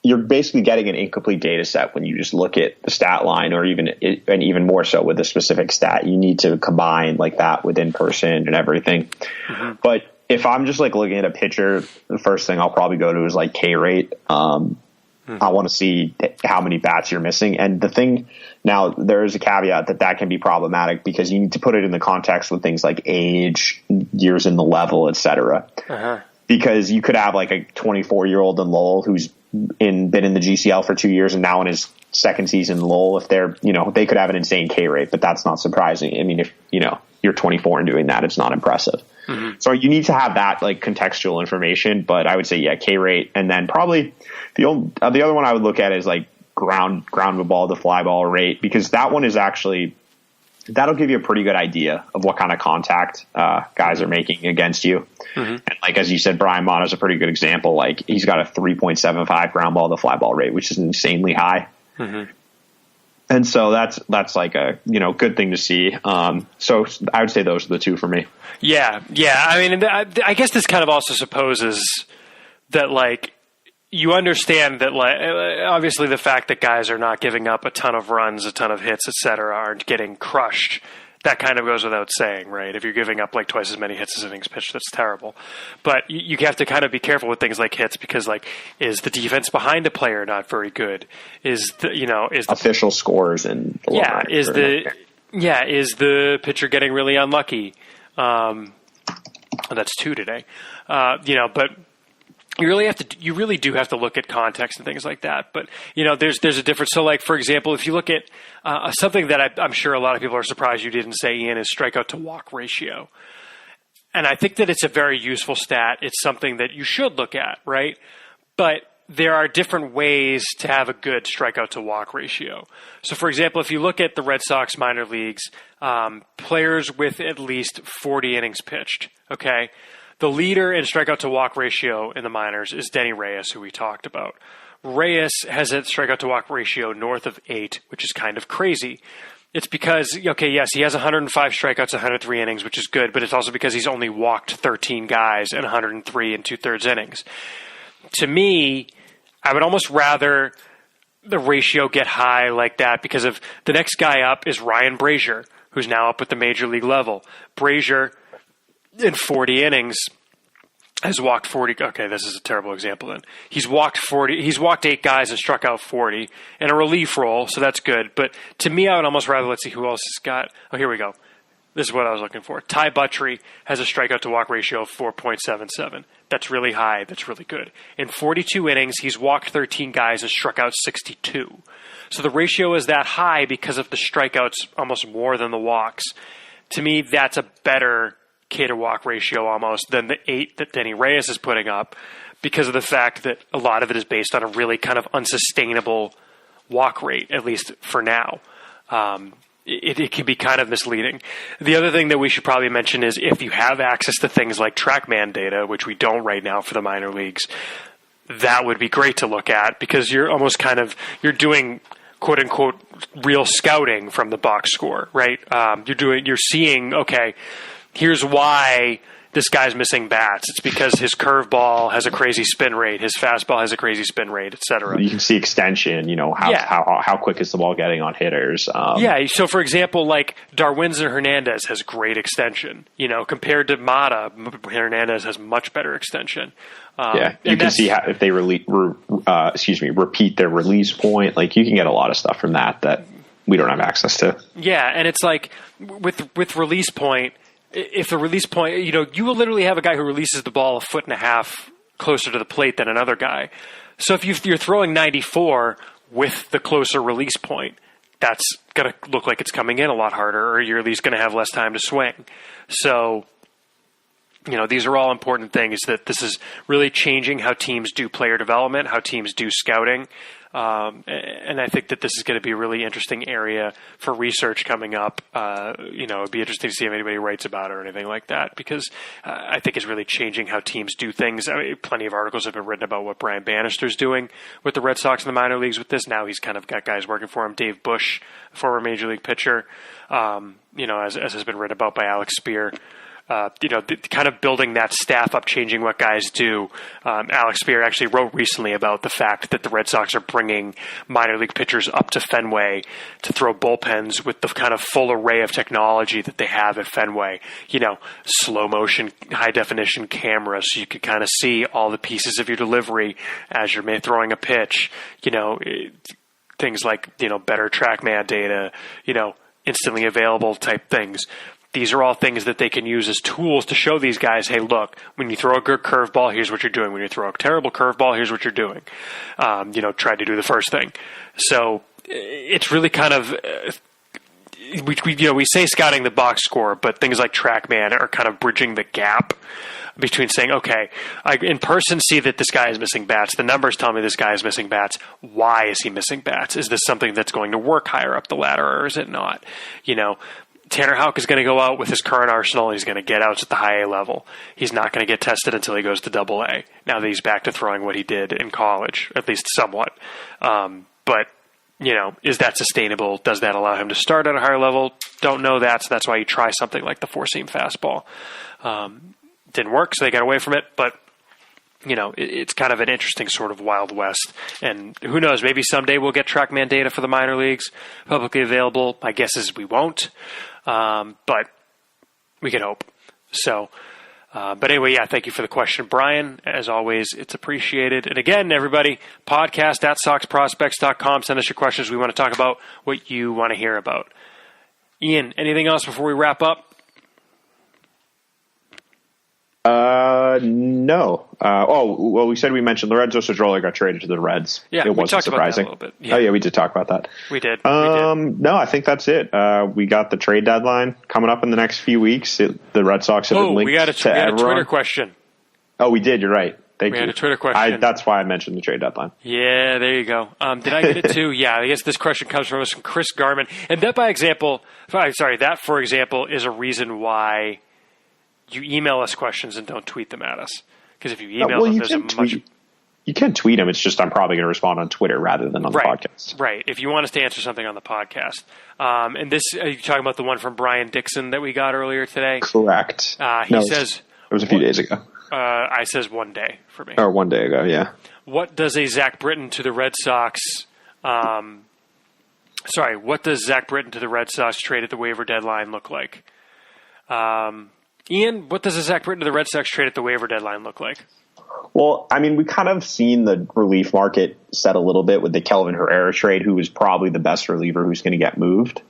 S2: you're basically getting an incomplete data set when you just look at the stat line, or even more so with a specific stat. You need to combine like that with in person and everything. Mm-hmm. But if I'm just looking at a pitcher, the first thing I'll probably go to is K rate. I want to see how many bats you're missing. And the thing now, there is a caveat that can be problematic because you need to put it in the context with things like age, years in the level, et cetera. Uh-huh. Because you could have a 24-year-old in Lowell who's been in the GCL for 2 years and now in his second season in Lowell. If they're, they could have an insane K rate, but that's not surprising. I mean, if, you're 24 and doing that, it's not impressive. Mm-hmm. So you need to have that contextual information, but I would say, K rate. And then probably the other one I would look at is ground the ball to fly ball rate, because that one is actually, that'll give you a pretty good idea of what kind of contact guys are making against you. Mm-hmm. And as you said, Brian Motto's a pretty good example. He's got a 3.75 ground ball to fly ball rate, which is insanely high. Mm-hmm. And so that's a good thing to see. So I would say those are the two for me.
S1: Yeah. I mean, I guess this kind of also supposes that you understand that obviously the fact that guys are not giving up a ton of runs, a ton of hits, etc., aren't getting crushed. That kind of goes without saying, right? If you're giving up twice as many hits as innings pitched, that's terrible. But you have to kind of be careful with things like hits because, is the defense behind a player not very good? Is the
S2: official scores and
S1: is the pitcher getting really unlucky? That's 2 today. But you really do have to look at context and things like that. But, there's a difference. So, for example, if you look at something that I'm sure a lot of people are surprised you didn't say, Ian, is strikeout to walk ratio. And I think that it's a very useful stat. It's something that you should look at, right? But there are different ways to have a good strikeout to walk ratio. So, for example, if you look at the Red Sox minor leagues, players with at least 40 innings pitched, okay? The leader in strikeout to walk ratio in the minors is Denny Reyes, who we talked about. Reyes has a strikeout to walk ratio north of 8, which is kind of crazy. It's because, yes, he has 105 strikeouts, 103 innings, which is good, but it's also because he's only walked 13 guys in 103 and 2/3 innings. To me, I would almost rather the ratio get high like that because of the next guy up is Ryan Brazier, who's now up at the major league level. Brazier, in 40 innings, has walked 40. Okay, this is a terrible example then. He's walked 40. He's walked 8 guys and struck out 40 in a relief role, so that's good. But to me, I would almost rather, let's see who else has got. Oh, here we go. This is what I was looking for. Ty Buttrey has a strikeout to walk ratio of 4.77. That's really high. That's really good. In 42 innings, he's walked 13 guys and struck out 62. So the ratio is that high because of the strikeouts almost more than the walks. To me, that's a better K to walk ratio almost than the 8 that Denny Reyes is putting up, because of the fact that a lot of it is based on a really kind of unsustainable walk rate, at least for now. It can be kind of misleading. The other thing that we should probably mention is if you have access to things like TrackMan data, which we don't right now for the minor leagues, that would be great to look at, because you're almost kind of, you're doing quote unquote real scouting from the box score, right? You're seeing, okay, here's why this guy's missing bats. It's because his curveball has a crazy spin rate, his fastball has a crazy spin rate, et cetera.
S2: You can see extension, how quick is the ball getting on hitters.
S1: So for example, like Darwinzon Hernandez has great extension. Compared to Mata, Hernandez has much better extension.
S2: You can see how, if they repeat their release point. Like, you can get a lot of stuff from that we don't have access to.
S1: Yeah, and it's like with release point, if the release point, you will literally have a guy who releases the ball 1.5 feet closer to the plate than another guy. So if you're throwing 94 with the closer release point, that's going to look like it's coming in a lot harder, or you're at least going to have less time to swing. So, these are all important things, that this is really changing how teams do player development, how teams do scouting. And I think that this is going to be a really interesting area for research coming up. It'd be interesting to see if anybody writes about it or anything like that, because I think it's really changing how teams do things. I mean, plenty of articles have been written about what Brian Bannister's doing with the Red Sox in the minor leagues with this. Now he's kind of got guys working for him. Dave Bush, former major league pitcher, as has been written about by Alex Spear. Kind of building that staff up, changing what guys do. Alex Spear actually wrote recently about the fact that the Red Sox are bringing minor league pitchers up to Fenway to throw bullpens with the kind of full array of technology that they have at Fenway. Slow motion, high definition cameras, so you can kind of see all the pieces of your delivery as you're throwing a pitch. Things like, better TrackMan data, instantly available type things. These are all things that they can use as tools to show these guys, hey, look, when you throw a good curveball, here's what you're doing. When you throw a terrible curveball, here's what you're doing. Try to do the first thing. So it's really kind of we say scouting the box score, but things like TrackMan are kind of bridging the gap between saying, okay, I in person see that this guy is missing bats. The numbers tell me this guy is missing bats. Why is he missing bats? Is this something that's going to work higher up the ladder, or is it not? Tanner Houck is going to go out with his current arsenal. He's going to get outs at the high A level. He's not going to get tested until he goes to Double A. Now that he's back to throwing what he did in college, at least somewhat. But is that sustainable? Does that allow him to start at a higher level? Don't know that. So that's why you try something like the 4-seam fastball. Didn't work, so they got away from it. But it's kind of an interesting sort of Wild West. And who knows, maybe someday we'll get TrackMan data for the minor leagues publicly available. My guess is we won't. But we can hope. So, but anyway, thank you for the question, Brian. As always, it's appreciated. And again, everybody, podcast@soxprospects.com. Send us your questions. We want to talk about what you want to hear about. Ian, anything else before we wrap up?
S2: No. We said we mentioned Lorenzo Cedrola got traded to the Reds.
S1: Yeah,
S2: it wasn't surprising.
S1: About that a little bit. Yeah.
S2: Oh yeah, we did talk about that.
S1: We did.
S2: No, I think that's it. We got the trade deadline coming up in the next few weeks. The Red Sox have been linked
S1: we got a Twitter question.
S2: Oh, we did. You're right. Thank you.
S1: We had a Twitter question.
S2: That's why I mentioned the trade deadline.
S1: Yeah, there you go. Did I get it too? Yeah, I guess this question comes from us from Chris Garman. And that, for example, is a reason why you email us questions and don't tweet them at us. Because if you email them, there's
S2: you can tweet them. It's just I'm probably going to respond on Twitter rather than on the podcast.
S1: Right. If you want us to answer something on the podcast. And this, are you talking about the one from Brian Dixon that we got earlier today?
S2: Correct.
S1: He says...
S2: It was a few days ago.
S1: I says 1 day for me.
S2: Or 1 day ago, yeah.
S1: What does a Zach Britton to the Red Sox... what does Zach Britton to the Red Sox trade at the waiver deadline look like? Ian, what does a Zach Britton to the Red Sox trade at the waiver deadline look like?
S2: Well, I mean, we kind of seen the relief market set a little bit with the Kelvin Herrera trade, who is probably the best reliever who's going to get moved,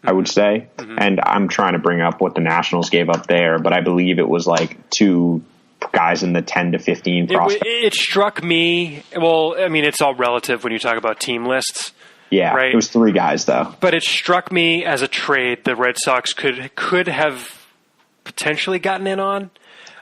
S2: I would say. Mm-hmm. And I'm trying to bring up what the Nationals gave up there, but I believe it was like 2 guys in the 10 to 15 prospects.
S1: It struck me, well, I mean, it's all relative when you talk about team lists.
S2: Yeah,
S1: right?
S2: It was 3 guys, though.
S1: But it struck me as a trade the Red Sox could have potentially gotten in on.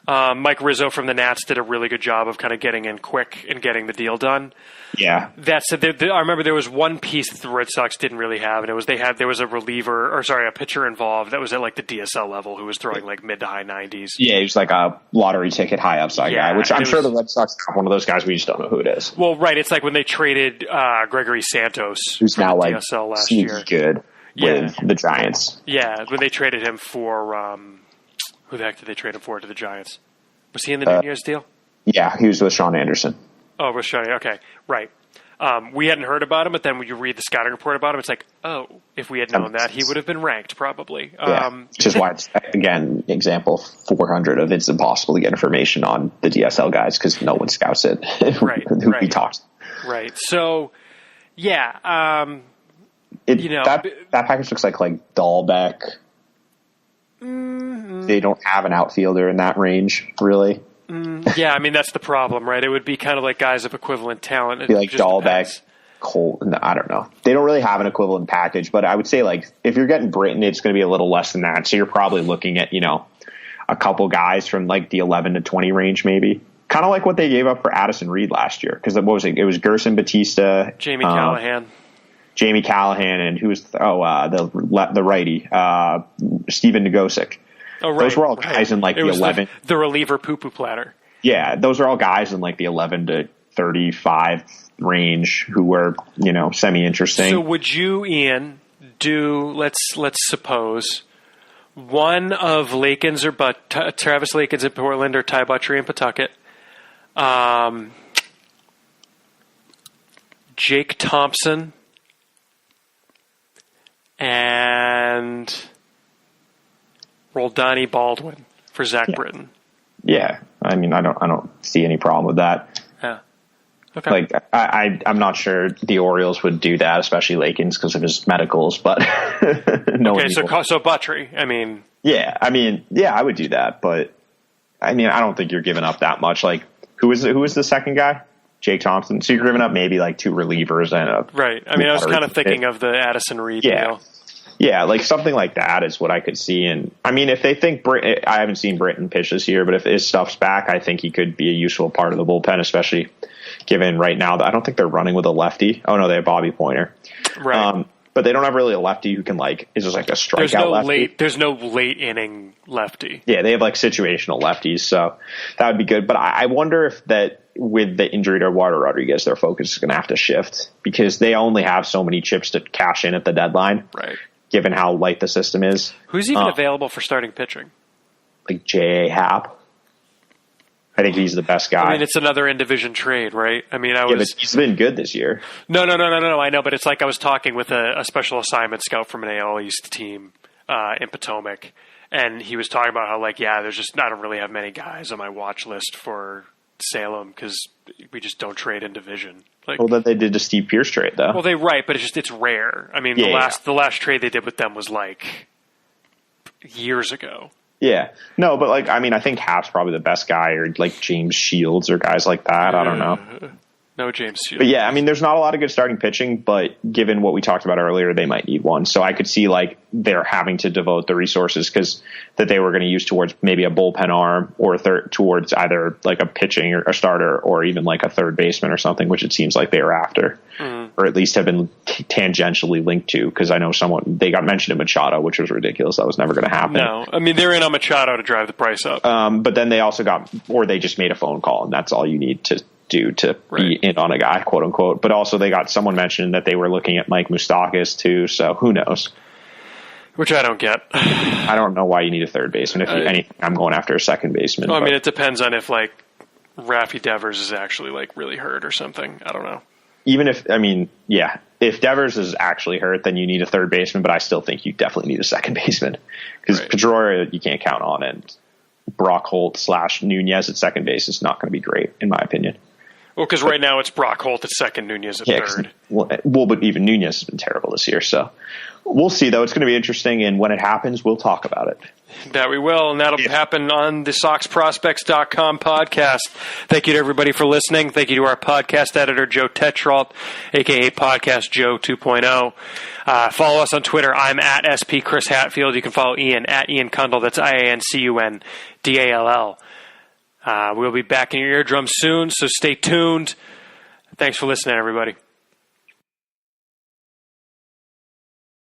S1: Mike Rizzo from the Nats did a really good job of kind of getting in quick and getting the deal done.
S2: Yeah.
S1: That said, I remember there was one piece that the Red Sox didn't really have, and it was there was a pitcher involved that was at like the DSL level who was throwing like mid to high 90s.
S2: Yeah, he was like a lottery ticket high upside guy, which I'm sure the Red Sox have one of those guys. We just don't know who it is.
S1: Well, right. It's like when they traded Gregory Santos,
S2: who's now like
S1: DSL last year.
S2: Good with the Giants.
S1: Yeah, when they traded him for who the heck did they trade him for to the Giants? Was he in the Nunez deal?
S2: Yeah, he was with Sean Anderson.
S1: Oh, with Sean. Okay, right. We hadn't heard about him, but then when you read the scouting report about him, it's like, oh, if we had known that, he would have been ranked probably.
S2: Yeah, which is why it's, again, example 400 of it's impossible to get information on the DSL guys because no one scouts it.
S1: Right.
S2: Who he talks.
S1: Right. So, yeah.
S2: That package looks like Dahlbeck.
S1: Mm-hmm.
S2: They don't have an outfielder in that range, really.
S1: Yeah, I mean, that's the problem, right? It would be kind of like guys of equivalent talent.
S2: It'd be like Dahlbeck, Cole. No, I don't know. They don't really have an equivalent package, but I would say like if you're getting Britton, it's going to be a little less than that. So you're probably looking at, a couple guys from like the 11 to 20 range, maybe. Kind of like what they gave up for Addison Reed last year. Because what was it? It was Gerson Batista,
S1: Jamie Callahan,
S2: and who was the righty, Steven Nagosic.
S1: Oh, right.
S2: Those were all guys in like the 11.
S1: The reliever poo-poo platter.
S2: Yeah, those are all guys in like the 11 to 35 range who were, semi-interesting.
S1: So would you, Ian, let's suppose one of Lakins or Travis Lakins in Portland or Ty Buttrey in Pawtucket, Jake Thompson, and Roldani Baldwin for Zach Britton.
S2: Yeah, I mean, I don't see any problem with that.
S1: Yeah. Okay.
S2: Like, I'm not sure the Orioles would do that, especially Lakins because of his medicals. But
S1: okay, so Buttrey. I mean,
S2: I would do that, but I mean, I don't think you're giving up that much. Like, who is the second guy? Jake Thompson. So you're giving up maybe like 2 relievers and a
S1: right. I mean, I was kind of thinking of the Addison Reed deal.
S2: Yeah, like something like that is what I could see. And I mean, if they think I haven't seen Britton pitch this year, but if his stuff's back, I think he could be a useful part of the bullpen, especially given right now that I don't think they're running with a lefty. Oh no, they have Bobby Pointer.
S1: Right.
S2: But they don't have really a lefty who can is just like a strikeout lefty.
S1: There's no late inning lefty.
S2: Yeah, they have like situational lefties, so that would be good. But I wonder if that with the injury to Eduardo Rodriguez, their focus is going to have to shift because they only have so many chips to cash in at the deadline.
S1: Right.
S2: Given how light the system is.
S1: Who's even available for starting pitching?
S2: Like J.A. Happ. I think he's the best guy.
S1: I mean, it's another in-division trade, right? I mean,
S2: but he's been good this year.
S1: No. I know, but it's like I was talking with a special assignment scout from an AL East team in Potomac, and he was talking about how, like, I don't really have many guys on my watch list for Salem because we just don't trade in division. Like,
S2: well, that they did a Steve Pierce trade, though.
S1: Well, but it's rare. I mean, the last trade they did with them was like years ago.
S2: Yeah, no, but like, I mean, I think Happ's probably the best guy, or like James Shields or guys like that. I don't know.
S1: No James Shields.
S2: But yeah, I mean, there's not a lot of good starting pitching, but given what we talked about earlier, they might need one. So I could see like they're having to devote the resources that they were going to use towards maybe a bullpen arm or towards either like a pitching or a starter or even like a third baseman or something, which it seems like they are after, or at least have been tangentially linked to. Because I know they got mentioned in Machado, which was ridiculous. That was never going to happen.
S1: No, I mean, they're in on Machado to drive the price up.
S2: But then they also they just made a phone call, and that's all you need to do to be in on a guy, quote unquote. But also they got someone mentioned that they were looking at Mike Moustakas too, so who knows?
S1: Which I don't get.
S2: I don't know why you need a third baseman. If anything, I'm going after a second baseman.
S1: Well, I mean, it depends on if like Raffy Devers is actually like really hurt or something. I don't know.
S2: Even if if Devers is actually hurt, then you need a third baseman. But I still think you definitely need a second baseman because Pedroia you can't count on, and Brock Holt / Nunez at second base is not going to be great, in my opinion.
S1: Well, because right now it's Brock Holt at second, Nunez at third.
S2: Well, but even Nunez has been terrible this year, so we'll see, though. It's going to be interesting, and when it happens, we'll talk about it.
S1: That we will, and that'll happen on the SoxProspects.com podcast. Thank you to everybody for listening. Thank you to our podcast editor, Joe Tetrault, a.k.a. Podcast Joe 2.0. Follow us on Twitter. I'm at SP Chris Hatfield. You can follow Ian at Ian Cundall. That's IANCUNDALL. We'll be back in your eardrums soon, so stay tuned. Thanks for listening, everybody.